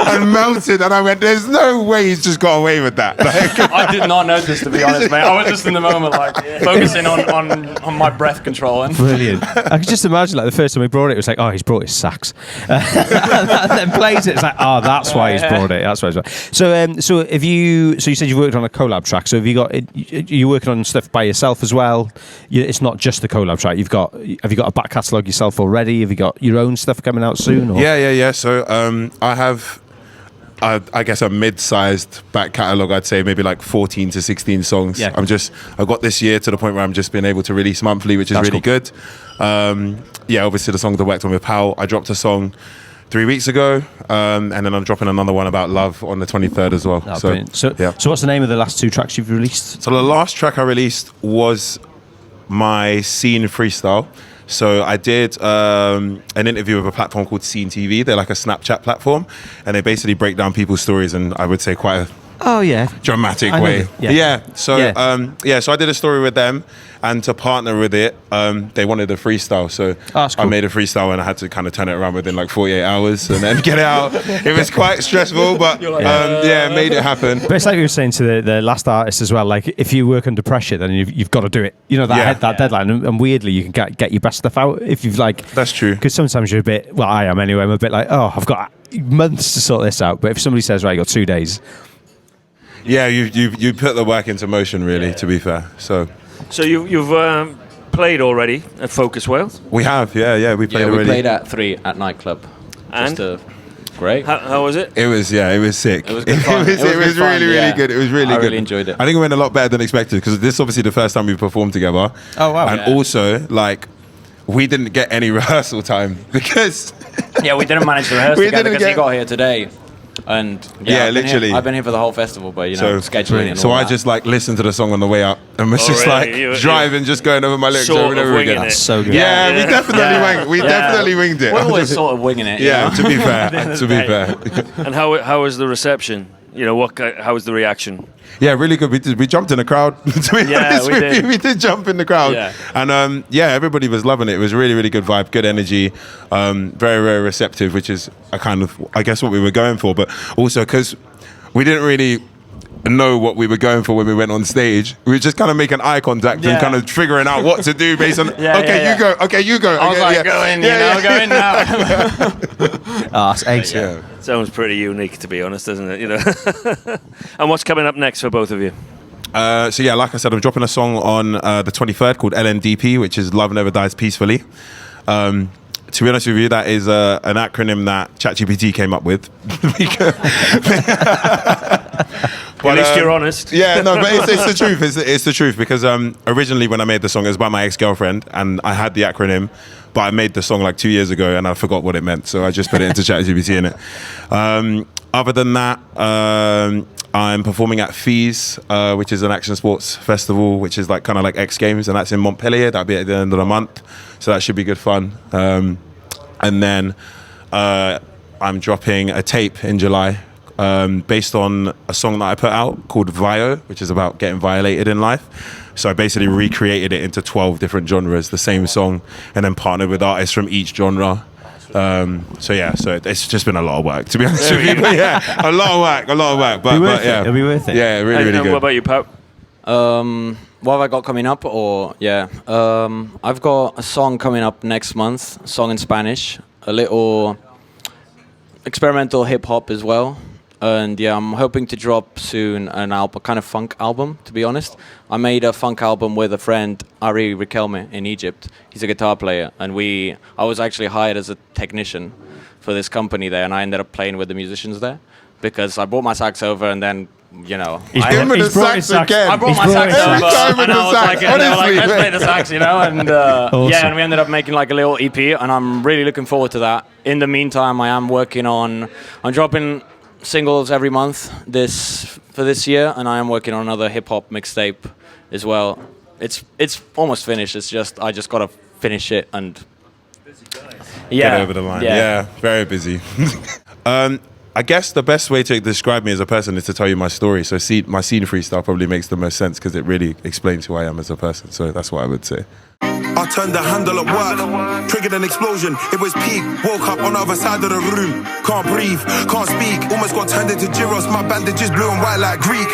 [SPEAKER 6] and melted, and I went, there's no way he's just got away with that. Like,
[SPEAKER 14] I did not notice, to be honest, mate. I was just in the moment, like, focusing on my breath controlling.
[SPEAKER 5] Brilliant. I could just imagine, like, the first time we brought it, it was like, oh, he's brought his sax. And then plays it, it's like, oh, that's why he's brought it. That's why he's brought it. So you said you worked on a collab track, so have you working on stuff by yourself as well? It's not just the collab track. Have you got a back catalogue yourself already? Have you got your own stuff coming out soon? Or?
[SPEAKER 6] Yeah. So I have, I guess, a mid-sized back catalogue. I'd say maybe like 14 to 16 songs.
[SPEAKER 5] Yeah.
[SPEAKER 6] I got this year to the point where I'm just being able to release monthly, which is really good. Obviously the song that I worked on with PAU, I dropped a song 3 weeks ago, and then I'm dropping another one about love on the 23rd as well.
[SPEAKER 5] So what's the name of the last 2 tracks you've released?
[SPEAKER 6] So the last track I released was my Scene freestyle. So I did an interview with a platform called Scene TV. They're like a Snapchat platform, and they basically break down people's stories, and I would say quite
[SPEAKER 5] Oh yeah,
[SPEAKER 6] dramatic
[SPEAKER 5] I know
[SPEAKER 6] way.
[SPEAKER 5] the- yeah.
[SPEAKER 6] So I did a story with them, and to partner with it, they wanted a freestyle. So
[SPEAKER 5] that's cool.
[SPEAKER 6] I made a freestyle, and I had to kind of turn it around within like 48 hours, and then get it out. It was quite stressful, but made it happen.
[SPEAKER 5] But it's like you were saying to the last artist as well. Like if you work under pressure, then you've got to do it. You know that deadline, and weirdly you can get your best stuff out if you've like.
[SPEAKER 6] That's true.
[SPEAKER 5] Because sometimes you're a bit. Well, I am anyway. I'm a bit like, oh, I've got months to sort this out. But if somebody says, right, you got 2 days.
[SPEAKER 6] Yeah, you put the work into motion, really. To be fair, so
[SPEAKER 1] you've played already at Focus Wales.
[SPEAKER 6] We have, we played already.
[SPEAKER 14] We played at 3 at nightclub.
[SPEAKER 1] And
[SPEAKER 14] great.
[SPEAKER 1] How was it?
[SPEAKER 6] It was sick.
[SPEAKER 14] It was good fun.
[SPEAKER 6] It was really good. It was really good.
[SPEAKER 14] I really enjoyed it.
[SPEAKER 6] I think it went a lot better than expected because this is obviously the first time we performed together.
[SPEAKER 5] Oh wow!
[SPEAKER 6] And also like we didn't get any rehearsal time because
[SPEAKER 14] we didn't manage to rehearse together because he got here today. And
[SPEAKER 6] literally,
[SPEAKER 14] I've been here for the whole festival, but scheduling it.
[SPEAKER 6] So I just like listened to the song on the way up and was just like driving, just going over my lyrics over and over again.
[SPEAKER 1] That's
[SPEAKER 5] so good.
[SPEAKER 6] Yeah, we definitely winged it.
[SPEAKER 14] We're always sort of winging it.
[SPEAKER 6] Yeah, to be fair.
[SPEAKER 1] And how was the reception? You know, how was the reaction?
[SPEAKER 6] Yeah, really good. We jumped in the crowd. To be honest with you, we did jump in the crowd.
[SPEAKER 1] Yeah.
[SPEAKER 6] And everybody was loving it. It was really, really good vibe, good energy, very, very receptive, which is I guess what we were going for. But also because we didn't really know what we were going for when we went on stage. We were just kind of making eye contact and kind of figuring out what to do based on, you go.
[SPEAKER 14] I was like, go in, go in now.
[SPEAKER 5] That's excellent.
[SPEAKER 1] Yeah. Sounds pretty unique, to be honest, doesn't it? You know. And what's coming up next for both of you?
[SPEAKER 6] Like I said, I'm dropping a song on the 23rd called LNDP, which is Love Never Dies Peacefully. To be honest with you, that is an acronym that ChatGPT came up with.
[SPEAKER 1] But, at least you're honest.
[SPEAKER 6] Yeah, no, but it's the truth. It's the truth because originally when I made the song, it was about my ex-girlfriend, and I had the acronym, but I made the song like 2 years ago, and I forgot what it meant, so I just put it into ChatGPT in it. Other than that, I'm performing at FEES, which is an action sports festival, which is like kind of like X Games, and that's in Montpellier. That'll be at the end of the month, so that should be good fun. And then I'm dropping a tape in July. Based on a song that I put out called Vio, which is about getting violated in life. So I basically recreated it into 12 different genres, the same song, and then partnered with artists from each genre. So it's just been a lot of work, to be honest with you. But a lot of work. But
[SPEAKER 5] it'll be worth it.
[SPEAKER 6] Yeah, really good.
[SPEAKER 1] What about you, Pau?
[SPEAKER 14] What have I got coming up? I've got a song coming up next month, a song in Spanish, a little experimental hip hop as well. And I'm hoping to drop soon an album, kind of funk album, to be honest. I made a funk album with a friend, Ari Riquelme, in Egypt. He's a guitar player, and I was actually hired as a technician for this company there, and I ended up playing with the musicians there because I brought my sax over, and then
[SPEAKER 6] He's brought his sax again.
[SPEAKER 14] I brought my sax over, and I was like, they were like, let's play the sax, and awesome. And we ended up making like a little EP, and I'm really looking forward to that. In the meantime, I'm dropping singles every month for this year, and I am working on another hip hop mixtape as well. It's almost finished. It's just I just gotta finish it and
[SPEAKER 6] get over the line. Yeah, very busy. I guess the best way to describe me as a person is to tell you my story. So my scene freestyle probably makes the most sense because it really explains who I am as a person. So that's what I would say.
[SPEAKER 15] I turned the handle at work, triggered an explosion, it was peak. Woke up on the other side of the room, can't breathe, can't speak. Almost got turned into gyros, my bandages blue and white like Greek.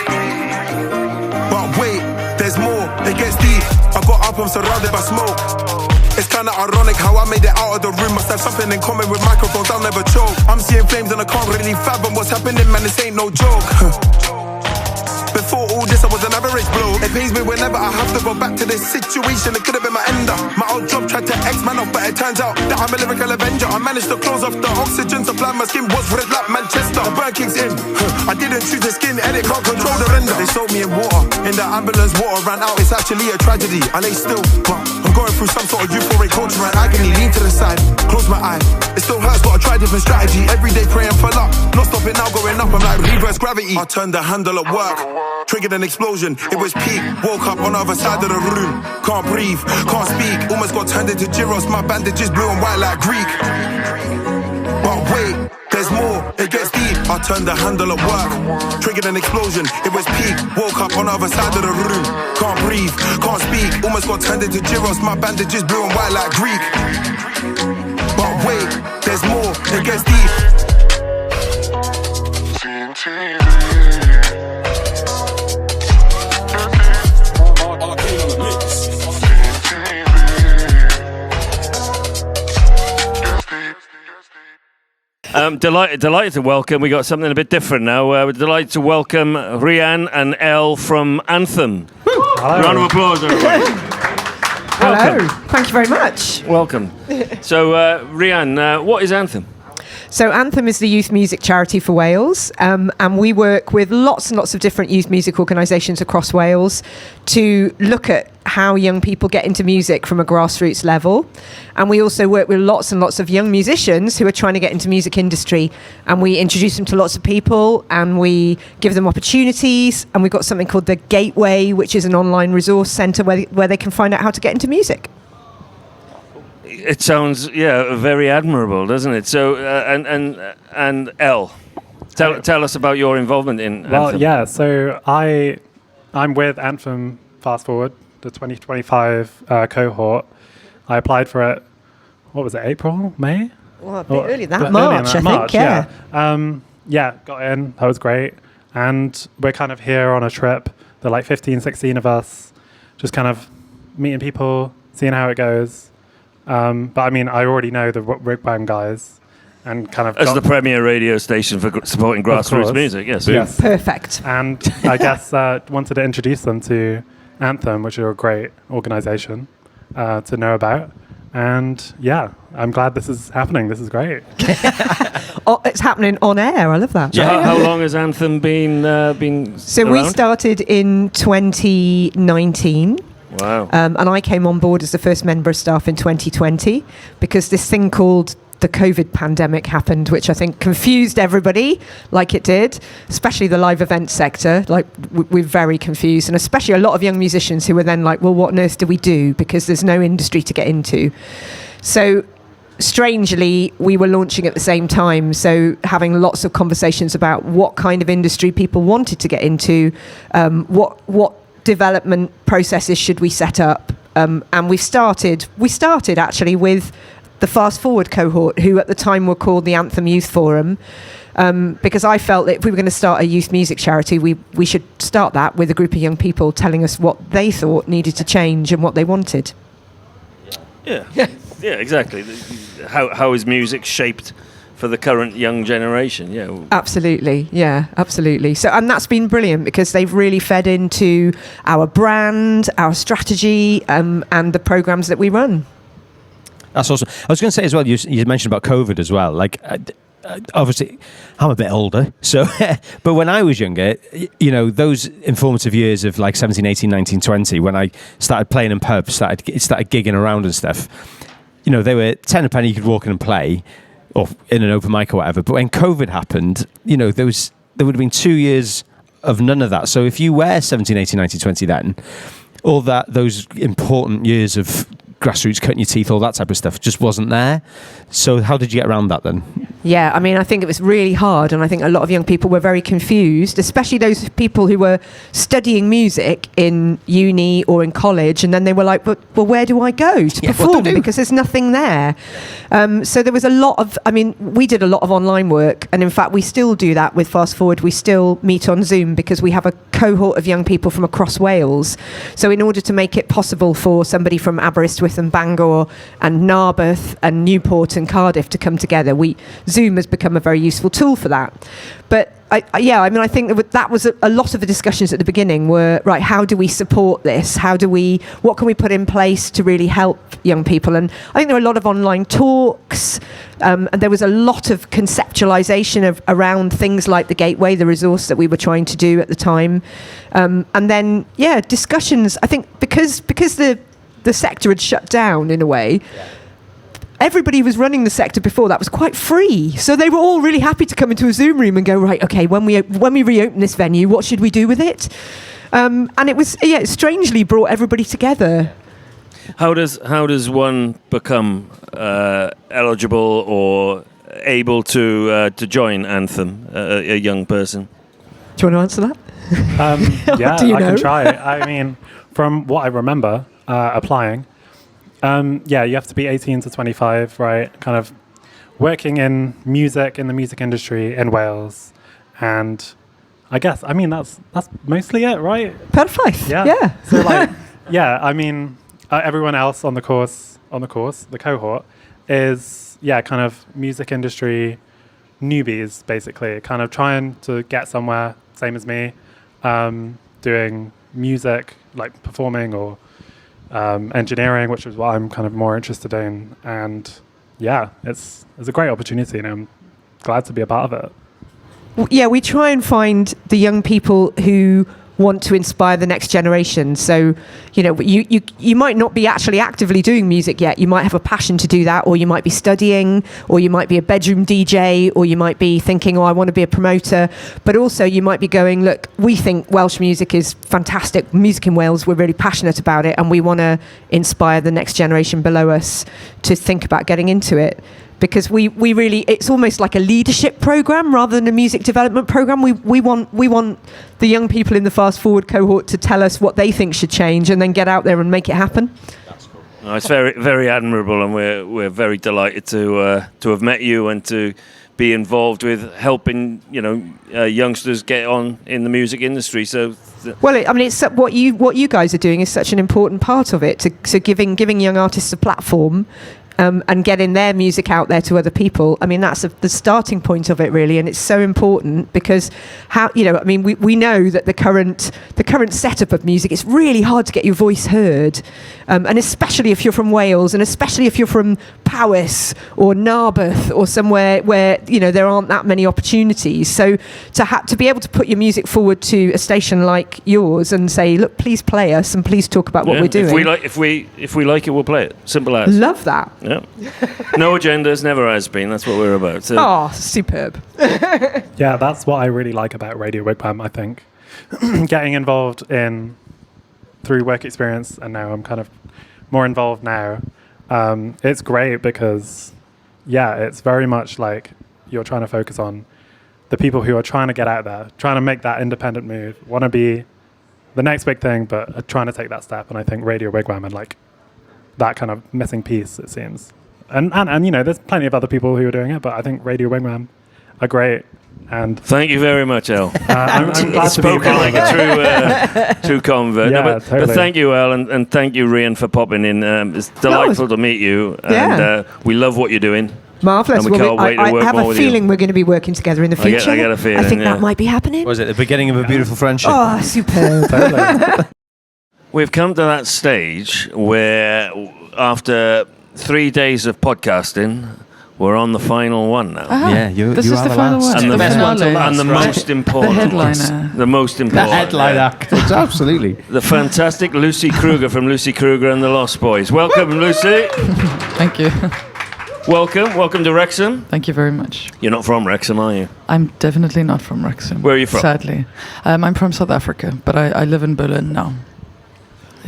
[SPEAKER 15] But wait, there's more, it gets deep. I got up, I'm surrounded by smoke. It's kinda ironic how I made it out of the room. Must have something in common with microphones, I'll never choke. I'm seeing flames and I can't really fathom what's happening, man, this ain't no joke. Before all this, I was an average blow. It pains me whenever I have to go back to this situation. It could have been my ender. My old job tried to X man off, but it turns out that I'm a lyrical avenger. I managed to close off the oxygen supply. My skin was red like Manchester. The burn kicks in. I didn't choose the skin, and it can't control the render. They sold me in water. In the ambulance, water ran out. It's actually a tragedy. I lay still, but I'm going through some sort of euphoric culture and agony. Lean to the side, close my eye. It still hurts, but I try different strategy. Every day praying for luck. Not stopping now, going up. I'm like reverse gravity. I turned the handle at work. Triggered an explosion, it was peak. Woke up on the other side of the room. Can't breathe, can't speak. Almost got turned into gyros, my bandages blue and white like Greek. But wait, there's more, it gets deep. I turned the handle at work, triggered an explosion, it was peak. Woke up on the other side of the room. Can't breathe, can't speak. Almost got turned into gyros. My bandages blue and white like Greek. But wait, there's more, it gets deep.
[SPEAKER 1] Delighted to welcome. We got something a bit different now. We're delighted to welcome Rian and Elle from ANTHEM. Round of applause, everybody.
[SPEAKER 16] Hello. Thank you very much.
[SPEAKER 1] Welcome. So, Rian, what is ANTHEM?
[SPEAKER 16] So ANTHEM is the youth music charity for Wales, and we work with lots and lots of different youth music organisations across Wales to look at how young people get into music from a grassroots level. And we also work with lots and lots of young musicians who are trying to get into music industry, and we introduce them to lots of people and we give them opportunities, and we've got something called the Gateway, which is an online resource centre where they can find out how to get into music.
[SPEAKER 1] It sounds, very admirable, doesn't it? So, and Elle, tell us about your involvement in ANTHEM.
[SPEAKER 17] So I'm with ANTHEM, fast forward, the 2025 cohort. I applied for it, what was it, April, May?
[SPEAKER 16] Well, a bit earlier than March, I think, yeah.
[SPEAKER 17] Got in, that was great. And we're kind of here on a trip, there are like 15, 16 of us, just kind of meeting people, seeing how it goes. But I mean, I already know the Wigwam guys, and kind of
[SPEAKER 1] as the premier radio station for supporting grassroots music. Yes,
[SPEAKER 16] perfect.
[SPEAKER 17] And I guess wanted to introduce them to ANTHEM, which are a great organisation to know about. And I'm glad this is happening. This is great.
[SPEAKER 16] It's happening on air. I love that.
[SPEAKER 1] So how long has ANTHEM been?
[SPEAKER 16] So
[SPEAKER 1] around?
[SPEAKER 16] we started in 2019.
[SPEAKER 1] Wow.
[SPEAKER 16] And I came on board as the first member of staff in 2020 because this thing called the COVID pandemic happened, which I think confused everybody like it did, especially the live event sector. Like we're very confused, and especially a lot of young musicians who were then like, well, what on earth do we do? Because there's no industry to get into. So strangely, we were launching at the same time. So having lots of conversations about what kind of industry people wanted to get into, what development processes should we set up, and we started actually with the Fast Forward cohort, who at the time were called the ANTHEM Youth Forum, because I felt that if we were going to start a youth music charity, we should start that with a group of young people telling us what they thought needed to change and what they wanted.
[SPEAKER 1] Yeah, exactly. How is music shaped for the current young generation?
[SPEAKER 16] Absolutely. So, and that's been brilliant because they've really fed into our brand, our strategy, and the programs that we run.
[SPEAKER 5] That's awesome. I was going to say as well, you mentioned about COVID as well. Like, obviously, I'm a bit older, so but when I was younger, those informative years of like 17, 18, 19, 20, when I started playing in pubs, started gigging around and stuff, they were 10 a penny, you could walk in and play, or in an open mic or whatever. But when COVID happened, there would have been 2 years of none of that. So if you were 17, 18, 19, 20 then, all those important years of grassroots, cutting your teeth, all that type of stuff just wasn't there. So how did you get around that then?
[SPEAKER 16] Yeah, I mean, I think it was really hard, and I think a lot of young people were very confused, especially those people who were studying music in uni or in college, and then they were like, well, where do I go to perform? Because there's nothing there. So there was we did a lot of online work, and in fact, we still do that with Fast Forward. We still meet on Zoom because we have a cohort of young people from across Wales. So in order to make it possible for somebody from Aberystwyth and Bangor and Narberth and Newport and Cardiff to come together, Zoom has become a very useful tool for that. But I think that was a lot of the discussions at the beginning were, right, how do we support this? What can we put in place to really help young people? And I think there were a lot of online talks, and there was a lot of conceptualization around things like the Gateway, the resource that we were trying to do at the time. And then, discussions, I think because the sector had shut down in a way, everybody who was running the sector before that was quite free. So they were all really happy to come into a Zoom room and go, right, okay, when we reopen this venue, what should we do with it? And it was, it strangely brought everybody together.
[SPEAKER 1] How does one become eligible or able to join Anthem, a young person?
[SPEAKER 16] Do you want to answer that?
[SPEAKER 17] Yeah,
[SPEAKER 16] Do you
[SPEAKER 17] I
[SPEAKER 16] know?
[SPEAKER 17] can try. I mean, from what I remember applying, yeah, you have to be 18 to 25, right? Kind of working in music, in the music industry in Wales. And I guess, I mean, that's mostly it, right?
[SPEAKER 16] Perfect.
[SPEAKER 17] Yeah. So, like, yeah, I mean, everyone else on the cohort, is, yeah, kind of music industry newbies, basically, kind of trying to get somewhere, same as me, doing music, like performing or engineering, which is what I'm kind of more interested in. And yeah, it's a great opportunity, and I'm glad to be a part of it.
[SPEAKER 16] Yeah, we try and find the young people who want to inspire the next generation. So, you know, you might not be actually actively doing music yet. You might have a passion to do that, or you might be studying, or you might be a bedroom DJ, or you might be thinking, oh, I want to be a promoter. But also you might be going, look, we think Welsh music is fantastic. Music in Wales, we're really passionate about it, and we want to inspire the next generation below us to think about getting into it. Because we really, it's almost like a leadership program rather than a music development program. We want the young people in the Fast Forward cohort to tell us what they think should change, and then get out there and make it happen.
[SPEAKER 1] That's cool. No, it's very, very admirable, and we're very delighted to have met you and to be involved with helping, you know, youngsters get on in the music industry. So.
[SPEAKER 16] Well, I mean, it's what you guys are doing is such an important part of it, to giving young artists a platform. And getting their music out there to other people. I mean, that's the starting point of it, really, and it's so important because we know that the current setup of music, it's really hard to get your voice heard, and especially if you're from Wales, and especially if you're from Powys or Narberth or somewhere where, you know, there aren't that many opportunities. So to be able to put your music forward to a station like yours and say, look, please play us and please talk about what we're doing.
[SPEAKER 1] If we like it, we'll play it. Simple as.
[SPEAKER 16] Love that.
[SPEAKER 1] Yeah. No agendas, never has been. That's what we're about. So.
[SPEAKER 16] Oh, superb.
[SPEAKER 17] Yeah, that's what I really like about Radio Wigwam, I think. Getting involved through work experience, and now I'm kind of more involved now. It's great because, yeah, it's very much like you're trying to focus on the people who are trying to get out there, trying to make that independent move, want to be the next big thing, but are trying to take that step. And I think Radio Wigwam and like that kind of missing piece, it seems. And you know, there's plenty of other people who are doing it, but I think Radio Wigwam are great. And
[SPEAKER 1] thank you very much, El.
[SPEAKER 17] I'm glad to be
[SPEAKER 1] spoken like a true convert.
[SPEAKER 17] Yeah,
[SPEAKER 1] but
[SPEAKER 17] totally.
[SPEAKER 1] thank you, El, and thank you, Rian, for popping in. It's delightful to meet you, and we love what you're doing.
[SPEAKER 16] Marvellous.
[SPEAKER 1] And we can't wait to work
[SPEAKER 16] I have
[SPEAKER 1] more
[SPEAKER 16] a
[SPEAKER 1] with
[SPEAKER 16] feeling
[SPEAKER 1] you.
[SPEAKER 16] we're going to be working together in the future.
[SPEAKER 1] I get a feeling,
[SPEAKER 16] I think
[SPEAKER 1] yeah.
[SPEAKER 16] that might be happening.
[SPEAKER 4] Was it the beginning of a beautiful friendship?
[SPEAKER 16] Oh, superb.
[SPEAKER 1] We've come to that stage where, after 3 days of podcasting, we're on the final one now.
[SPEAKER 10] Yeah,
[SPEAKER 12] this is the final one.
[SPEAKER 1] And
[SPEAKER 12] the
[SPEAKER 1] best one
[SPEAKER 12] finale.
[SPEAKER 1] and the most important.
[SPEAKER 12] The headliner.
[SPEAKER 1] The most important.
[SPEAKER 10] The headline act. It's absolutely.
[SPEAKER 1] The fantastic Lucy Kruger from Lucy Kruger and the Lost Boys. Welcome, Lucy.
[SPEAKER 18] Thank you.
[SPEAKER 1] Welcome to Wrexham.
[SPEAKER 18] Thank you very much.
[SPEAKER 1] You're not from Wrexham, are you?
[SPEAKER 18] I'm definitely not from Wrexham.
[SPEAKER 1] Where are you from?
[SPEAKER 18] Sadly. I'm from South Africa, but I live in Berlin now.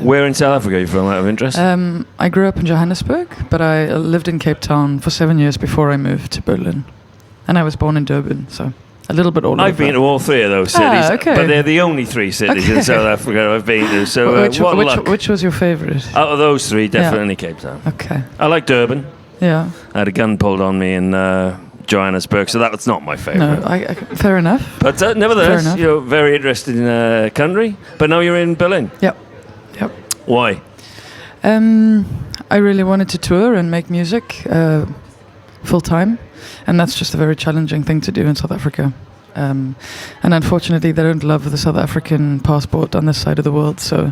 [SPEAKER 1] Where in South Africa are you from, out of interest?
[SPEAKER 18] I grew up in Johannesburg, but I lived in Cape Town for 7 years before I moved to Berlin. And I was born in Durban, so a little bit older.
[SPEAKER 1] I've been to all three of those cities,
[SPEAKER 18] okay.
[SPEAKER 1] but they're the only three cities in South Africa I've been to. So what luck.
[SPEAKER 18] Which was your favourite?
[SPEAKER 1] Out of those three, definitely Cape Town.
[SPEAKER 18] Okay.
[SPEAKER 1] I like Durban.
[SPEAKER 18] Yeah.
[SPEAKER 1] I had a gun pulled on me in Johannesburg, so that's not my favourite.
[SPEAKER 18] No, fair enough.
[SPEAKER 1] But nevertheless, you're very interested in country. But now you're in Berlin.
[SPEAKER 18] Yep.
[SPEAKER 1] Why?
[SPEAKER 18] I really wanted to tour and make music full time, and that's just a very challenging thing to do in South Africa. And unfortunately, they don't love the South African passport on this side of the world. So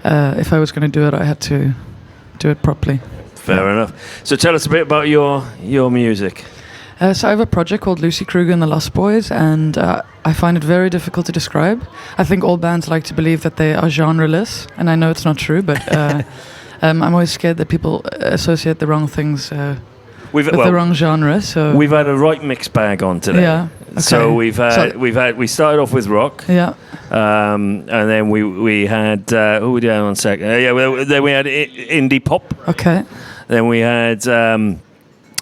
[SPEAKER 18] if I was going to do it, I had to do it properly.
[SPEAKER 1] Fair enough. So tell us a bit about your music.
[SPEAKER 18] So I have a project called Lucy Kruger and the Lost Boys, and I find it very difficult to describe. I think all bands like to believe that they are genreless, and I know it's not true, but I'm always scared that people associate the wrong things with the wrong genre. So
[SPEAKER 1] we've had a right mixed bag on today.
[SPEAKER 18] Yeah. Okay.
[SPEAKER 1] So we started off with rock.
[SPEAKER 18] Yeah.
[SPEAKER 1] And then we had who we had on second? Then we had indie pop.
[SPEAKER 18] Okay.
[SPEAKER 1] Then we had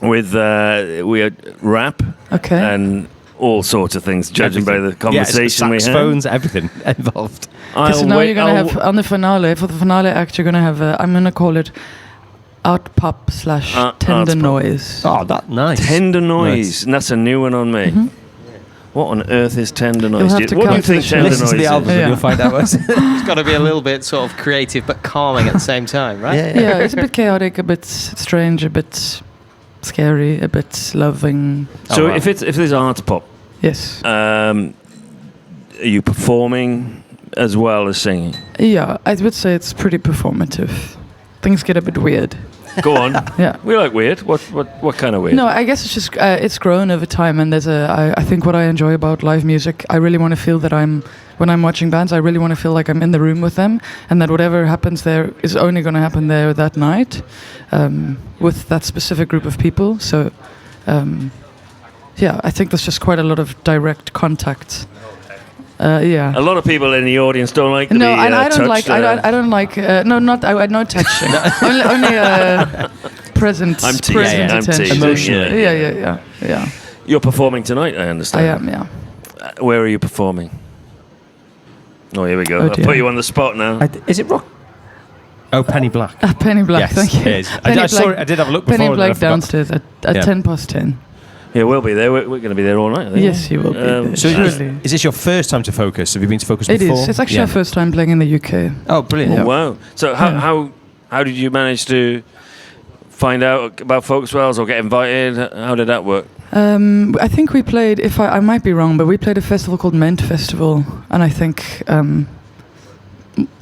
[SPEAKER 1] with we had rap and all sorts of things, judging by the conversation we had.
[SPEAKER 5] Saxophones, everything involved.
[SPEAKER 18] So now you're going to have, on the finale, for the finale act, you're going to have, I'm going to call it art pop / tender noise.
[SPEAKER 5] Oh, that's nice.
[SPEAKER 1] Tender noise. And that's a new one on me.
[SPEAKER 18] Mm-hmm.
[SPEAKER 1] What on earth is tender noise?
[SPEAKER 18] You'll have to
[SPEAKER 1] What do you
[SPEAKER 18] come to
[SPEAKER 1] think
[SPEAKER 18] the show.
[SPEAKER 1] tender
[SPEAKER 5] Listen
[SPEAKER 1] noise
[SPEAKER 5] to the
[SPEAKER 1] is?
[SPEAKER 5] album and you'll find out what
[SPEAKER 10] It's got to be a little bit sort of creative but calming at the same time, right?
[SPEAKER 18] Yeah, it's a bit chaotic, a bit strange, a bit scary, a bit loving.
[SPEAKER 1] So if there's art pop,
[SPEAKER 18] yes.
[SPEAKER 1] Are you performing as well as singing?
[SPEAKER 18] Yeah, I would say it's pretty performative. Things get a bit weird.
[SPEAKER 1] Go on.
[SPEAKER 18] Yeah.
[SPEAKER 1] We like weird. What kind of weird?
[SPEAKER 18] No, I guess it's just it's grown over time, and I think what I enjoy about live music, I really want to feel that when I'm watching bands, I really want to feel like I'm in the room with them, and that whatever happens there is only going to happen there that night, with that specific group of people. So, I think there's just quite a lot of direct contact. Yeah.
[SPEAKER 1] A lot of people in the audience don't like to be
[SPEAKER 18] and I don't
[SPEAKER 1] touched.
[SPEAKER 18] like. I don't like. No, not. No touching. only present.
[SPEAKER 1] I'm teasing.
[SPEAKER 18] Present
[SPEAKER 1] I'm
[SPEAKER 18] attention.
[SPEAKER 1] teasing.
[SPEAKER 5] Emotionally.
[SPEAKER 18] Yeah.
[SPEAKER 1] You're performing tonight, I understand.
[SPEAKER 18] I am. Yeah.
[SPEAKER 1] Where are you performing? Oh, here we go.
[SPEAKER 18] Oh,
[SPEAKER 1] I'll
[SPEAKER 18] dear.
[SPEAKER 1] put you on the spot now.
[SPEAKER 5] Is it rock? Oh, Penny Black.
[SPEAKER 18] Penny Black.
[SPEAKER 5] Yes,
[SPEAKER 18] Thank you.
[SPEAKER 5] it is.
[SPEAKER 18] Penny
[SPEAKER 5] I saw it. I did have a look before.
[SPEAKER 18] Penny
[SPEAKER 5] and then I
[SPEAKER 18] Black
[SPEAKER 5] forgot.
[SPEAKER 18] downstairs at 10:10.
[SPEAKER 1] Yeah, we'll be there. We're going to be there all night, I think.
[SPEAKER 18] Yes, you will be there.
[SPEAKER 5] So
[SPEAKER 18] Surely.
[SPEAKER 5] is this your first time to Focus? Have you been to Focus
[SPEAKER 18] It
[SPEAKER 5] before?
[SPEAKER 18] is. It's actually our first time playing in the UK.
[SPEAKER 5] Oh, brilliant.
[SPEAKER 1] Oh, wow. So how did you manage to find out about Focus Wells or get invited? How did that work?
[SPEAKER 18] I think we played. If I might be wrong, but we played a festival called Ment Festival, and I think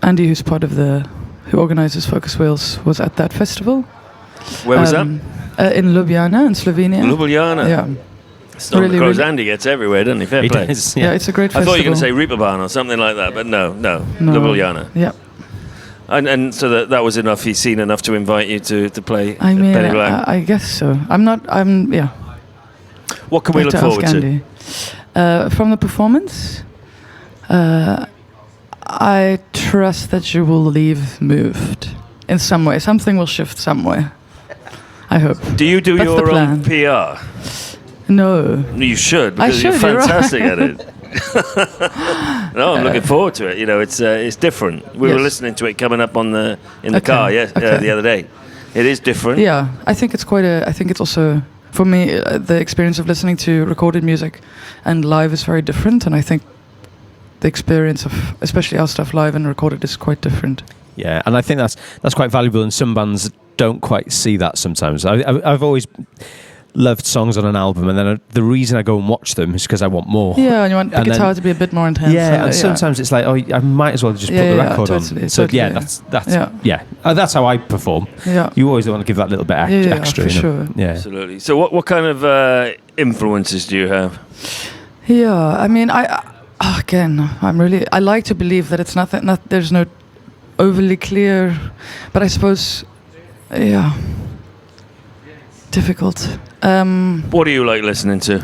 [SPEAKER 18] Andy, who organizes Focus Wales, was at that festival.
[SPEAKER 1] Where was that?
[SPEAKER 18] In Ljubljana, in Slovenia.
[SPEAKER 1] Ljubljana.
[SPEAKER 18] Yeah.
[SPEAKER 1] It's not
[SPEAKER 18] Really,
[SPEAKER 1] because
[SPEAKER 18] really-
[SPEAKER 1] Andy gets everywhere, doesn't he? Fair
[SPEAKER 5] He
[SPEAKER 1] play.
[SPEAKER 5] does,
[SPEAKER 18] Yeah, it's a great
[SPEAKER 1] I thought you were
[SPEAKER 18] festival.
[SPEAKER 1] going to say Reeperbahn or something like that, but no.
[SPEAKER 18] No.
[SPEAKER 1] Ljubljana.
[SPEAKER 18] Yeah.
[SPEAKER 1] And so that was enough. He's seen enough to invite you to play
[SPEAKER 18] I mean,
[SPEAKER 1] Penny Black.
[SPEAKER 18] I guess so. Yeah.
[SPEAKER 1] What can we
[SPEAKER 18] Have
[SPEAKER 1] look
[SPEAKER 18] to ask
[SPEAKER 1] forward to?
[SPEAKER 18] Andy. From the performance, I trust that you will leave moved in some way. Something will shift somewhere. I hope.
[SPEAKER 1] Do you do
[SPEAKER 18] That's the
[SPEAKER 1] your
[SPEAKER 18] plan.
[SPEAKER 1] own PR?
[SPEAKER 18] No.
[SPEAKER 1] You should,
[SPEAKER 18] I
[SPEAKER 1] because
[SPEAKER 18] should,
[SPEAKER 1] you're
[SPEAKER 18] you're right.
[SPEAKER 1] fantastic at it. No, I'm looking forward to it. You know, it's different. We were
[SPEAKER 18] Yes.
[SPEAKER 1] listening to it coming up in the
[SPEAKER 18] Okay,
[SPEAKER 1] car,
[SPEAKER 18] okay.
[SPEAKER 1] the other day. It is different.
[SPEAKER 18] Yeah, I think it's I think it's also, for me, the experience of listening to recorded music and live is very different, and I think the experience of, especially our stuff live and recorded, is quite different.
[SPEAKER 5] Yeah, and I think that's quite valuable, and some bands don't quite see that sometimes. I've always loved songs on an album, and then the reason I go and watch them is because I want more.
[SPEAKER 18] Yeah, and you want the
[SPEAKER 5] And
[SPEAKER 18] guitar
[SPEAKER 5] then-
[SPEAKER 18] to be a bit more intense.
[SPEAKER 5] Yeah, and sometimes it's like, I might as well just put the record
[SPEAKER 18] totally,
[SPEAKER 5] on. So yeah,
[SPEAKER 18] totally.
[SPEAKER 5] that's that's how I perform.
[SPEAKER 18] Yeah.
[SPEAKER 5] You always want to give that little bit
[SPEAKER 18] Yeah,
[SPEAKER 5] extra.
[SPEAKER 18] for
[SPEAKER 5] you know?
[SPEAKER 18] sure.
[SPEAKER 5] Yeah.
[SPEAKER 1] Absolutely. So what kind of influences do you have?
[SPEAKER 18] Yeah, I mean, I like to believe that it's there's no overly clear, but I suppose, difficult.
[SPEAKER 1] What do you like listening to?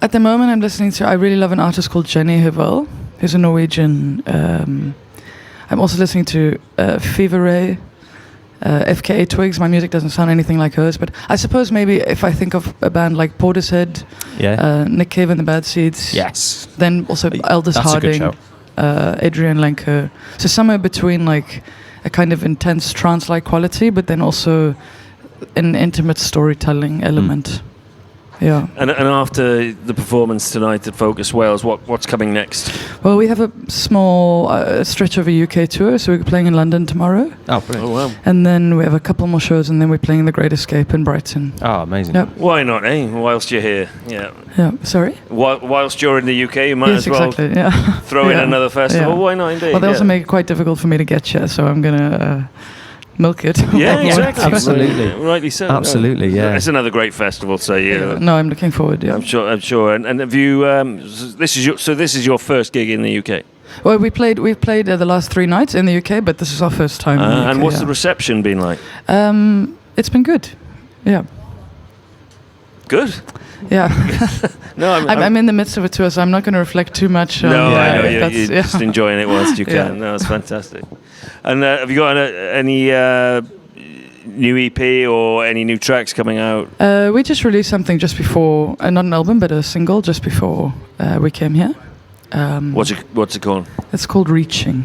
[SPEAKER 18] At the moment, I really love an artist called Jenny Hivel, who's a Norwegian. I'm also listening to Fever Ray, FKA Twigs. My music doesn't sound anything like hers, but I suppose maybe if I think of a band like Portishead, Nick Cave and the Bad Seeds,
[SPEAKER 5] yes,
[SPEAKER 18] then also Aldous
[SPEAKER 5] that's a good
[SPEAKER 18] Harding,
[SPEAKER 5] shout.
[SPEAKER 18] Adrian Lenker. So somewhere between like a kind of intense trance-like quality, but then also an intimate storytelling element. Yeah.
[SPEAKER 1] And after the performance tonight at Focus Wales, what's coming next?
[SPEAKER 18] Well, we have a small stretch of a UK tour, so we're playing in London tomorrow.
[SPEAKER 5] Oh, brilliant.
[SPEAKER 1] Oh, wow.
[SPEAKER 18] And then we have a couple more shows, and then we're playing The Great Escape in Brighton.
[SPEAKER 5] Oh, amazing.
[SPEAKER 18] Yep.
[SPEAKER 1] Why not, eh? Whilst you're here. Yeah.
[SPEAKER 18] Yeah, sorry?
[SPEAKER 1] Whilst you're in the UK, you might
[SPEAKER 18] Yes,
[SPEAKER 1] as well
[SPEAKER 18] exactly, yeah.
[SPEAKER 1] throw in
[SPEAKER 18] Yeah.
[SPEAKER 1] another festival.
[SPEAKER 18] Yeah.
[SPEAKER 1] Why not, indeed?
[SPEAKER 18] Well, they also
[SPEAKER 1] yeah.
[SPEAKER 18] make it quite difficult for me to get here, so I'm going to milk it.
[SPEAKER 1] Yeah, exactly.
[SPEAKER 5] Absolutely.
[SPEAKER 1] Rightly so.
[SPEAKER 5] Absolutely, yeah.
[SPEAKER 1] It's another great festival, so yeah.
[SPEAKER 18] No, I'm looking forward, yeah.
[SPEAKER 1] I'm sure. And have you? This is your first gig in the UK.
[SPEAKER 18] Well, we've played the last 3 nights in the UK, but this is our first time in the UK.
[SPEAKER 1] And what's
[SPEAKER 18] yeah.
[SPEAKER 1] the reception been like?
[SPEAKER 18] It's been good. Yeah.
[SPEAKER 1] Good.
[SPEAKER 18] Yeah.
[SPEAKER 1] No,
[SPEAKER 18] I'm in the midst of a tour, so I'm not going to reflect too much on
[SPEAKER 1] No, I know
[SPEAKER 18] that's-
[SPEAKER 1] you're just enjoying it whilst you can.
[SPEAKER 18] Yeah.
[SPEAKER 1] No, it's fantastic. And have you got any new EP or any new tracks coming out?
[SPEAKER 18] We just released something just before, not an album, but a single just before we came here.
[SPEAKER 1] What's it called?
[SPEAKER 18] It's called Reaching.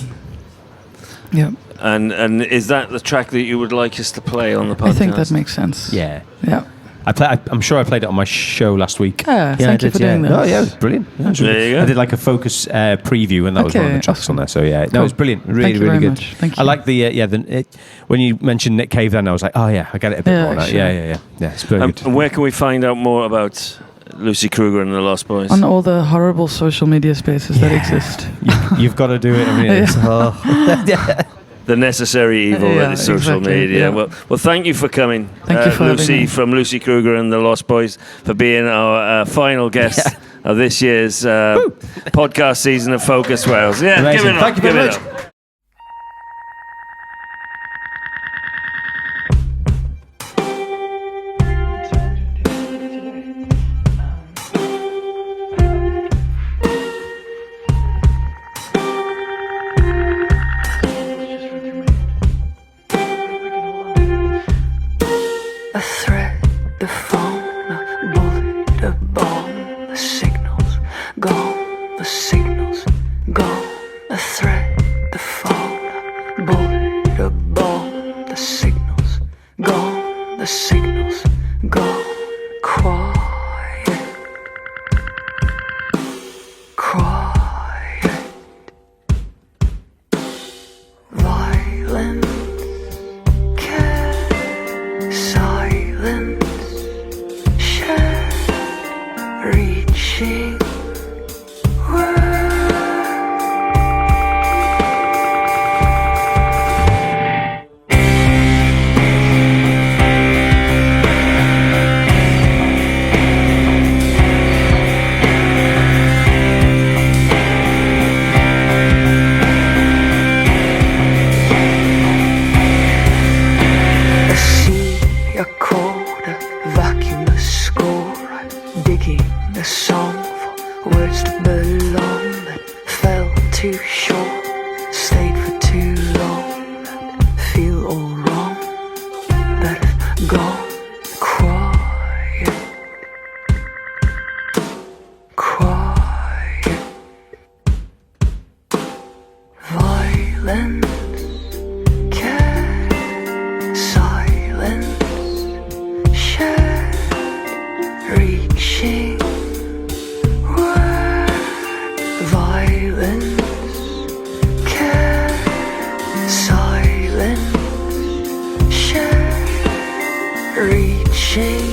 [SPEAKER 18] Yeah.
[SPEAKER 1] And is that the track that you would like us to play on the podcast?
[SPEAKER 18] I think that makes sense.
[SPEAKER 5] Yeah.
[SPEAKER 18] Yeah.
[SPEAKER 5] I'm sure I played it on my show last week.
[SPEAKER 18] Thank you for doing that.
[SPEAKER 5] Oh yeah, it was brilliant. Yeah, it was
[SPEAKER 1] there you go.
[SPEAKER 5] I did like a focus preview, and that was one of the tracks on there. So yeah,
[SPEAKER 18] Cool.
[SPEAKER 5] it was brilliant. Really,
[SPEAKER 18] Thank you
[SPEAKER 5] really
[SPEAKER 18] very
[SPEAKER 5] good.
[SPEAKER 18] much. Thank you.
[SPEAKER 5] I like the when you mentioned Nick Cave, then I was like, oh yeah, I get it a bit more now.
[SPEAKER 18] sure.
[SPEAKER 5] Yeah. It's very good.
[SPEAKER 1] And where can we find out more about Lucy Kruger and the Lost Boys?
[SPEAKER 18] On all the horrible social media spaces that exist.
[SPEAKER 5] You've got to do it. I mean, it's,
[SPEAKER 1] the necessary evil that is social media.
[SPEAKER 18] yeah.
[SPEAKER 1] Well, thank you for coming.
[SPEAKER 18] Thank you for having
[SPEAKER 1] Lucy
[SPEAKER 18] me.
[SPEAKER 1] from Lucy Kruger and the Lost Boys for being our final guest of this year's podcast season of Focus Wales. Yeah,
[SPEAKER 5] Amazing.
[SPEAKER 1] give it up.
[SPEAKER 5] Thank you very
[SPEAKER 1] give it
[SPEAKER 5] much.
[SPEAKER 1] up.
[SPEAKER 7] A threat, the phone, a bullet, a bomb, the signals gone, the signals gone. A threat, the phone, a bullet, a bomb, the signals gone, the signals gone. Quiet, quiet, violent. Silence, shed, reaching a chord, a vacuum, a score, digging a song for words that belong, that fell too short, stayed for too long, that feel all wrong, that have gone quiet, quiet, violence, care, silence. Reaching word, violence, care, silence, share, reaching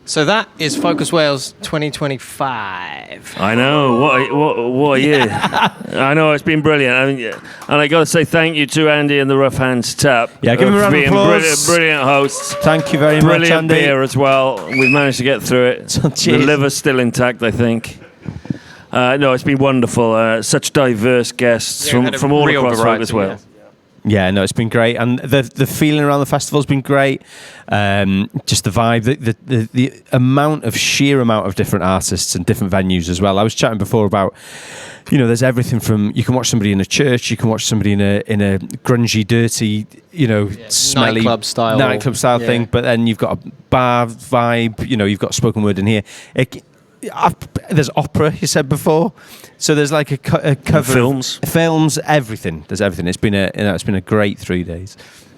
[SPEAKER 10] So that is Focus Wales 2025.
[SPEAKER 1] I know. What a year. I know, it's been brilliant. I mean, and I got to say thank you to Andy and the Rough Hands Tap.
[SPEAKER 5] Yeah, give him a round of
[SPEAKER 1] being
[SPEAKER 5] applause.
[SPEAKER 1] Brilliant hosts.
[SPEAKER 5] Thank you very much,
[SPEAKER 1] Brilliant
[SPEAKER 5] Andy.
[SPEAKER 1] beer as well. We've managed to get through it. The
[SPEAKER 5] Cheers.
[SPEAKER 1] liver's still intact, I think. No, it's been wonderful. Such diverse guests
[SPEAKER 10] Yeah, we've had a
[SPEAKER 1] from all
[SPEAKER 10] real
[SPEAKER 1] across
[SPEAKER 10] variety,
[SPEAKER 1] as well.
[SPEAKER 10] yeah.
[SPEAKER 5] Yeah, no, it's been great, and the feeling around the festival's been great. Just the vibe, the sheer amount of different artists and different venues as well. I was chatting before about, there's everything from you can watch somebody in a church, you can watch somebody in a grungy, dirty, smelly
[SPEAKER 10] nightclub style
[SPEAKER 5] thing, but then you've got a bar vibe. You've got spoken word in here. there's opera. You said before, so there's like a cover films, everything. There's everything. It's been a great 3 days.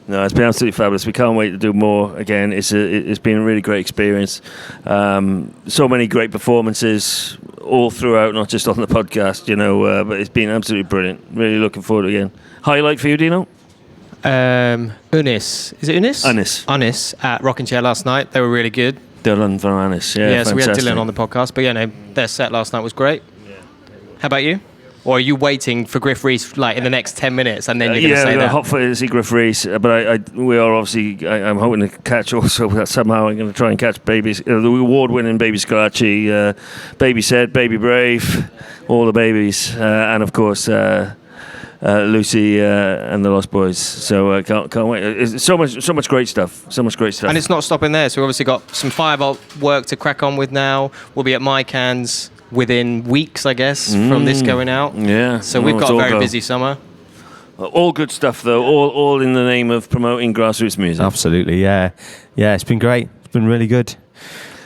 [SPEAKER 1] No, it's been absolutely fabulous. We can't wait to do more again. It's been a really great experience. So many great performances all throughout, not just on the podcast, but it's been absolutely brilliant. Really looking forward to it again. Highlight for you, Dino?
[SPEAKER 10] Unis. Is it Unis? Unis at Rockin' Chair last night. They were really good.
[SPEAKER 1] Dylan from Unis, yeah.
[SPEAKER 10] So we had Dylan on the podcast, but their set last night was great. Yeah. How about you? Or are you waiting for Griff Rhys in the next 10 minutes and then you're going to say that?
[SPEAKER 1] Yeah, hot for to see Griff Rhys, but we are obviously. I'm hoping to catch also that somehow. I'm going to try and catch the award-winning Baby Scratchy, Baby Said, Baby Brave, all the babies, and of course Lucy and the Lost Boys. So can't wait. It's so much great stuff. So much great stuff.
[SPEAKER 10] And it's not stopping there. So we've obviously got some Firebolt work to crack on with now. We'll be at MyCans within weeks, I guess, from this going out.
[SPEAKER 1] Yeah.
[SPEAKER 10] So we've got a very busy summer.
[SPEAKER 1] All good stuff, though. All in the name of promoting grassroots music.
[SPEAKER 5] Absolutely, yeah. Yeah, it's been great. It's been really good.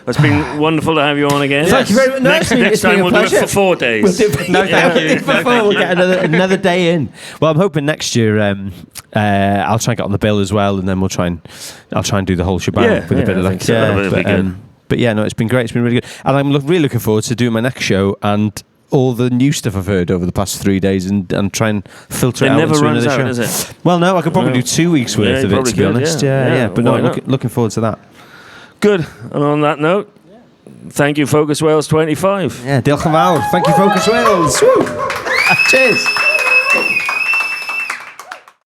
[SPEAKER 1] It's been wonderful to have you on again.
[SPEAKER 5] Thank you very much.
[SPEAKER 1] Next time we'll do it for 4 days.
[SPEAKER 5] No, thank you. We'll get another day in. Well, I'm hoping next year I'll try and get on the bill as well, and then I'll try and do the whole shebang with a bit of luck. But yeah, no, it's been great. It's been really good. And I'm really looking forward to doing my next show and all the new stuff I've heard over the past 3 days and try and filter it out.
[SPEAKER 1] It never runs out,
[SPEAKER 5] show.
[SPEAKER 1] does it?
[SPEAKER 5] Well, no, I could probably do 2 weeks worth of it, to be honest. Yeah. But no, looking forward to that.
[SPEAKER 1] Good. And on that note, thank you, Focus Wales 25.
[SPEAKER 5] Yeah, diolch yn fawr. Thank you, Focus Wales. Woo. Cheers.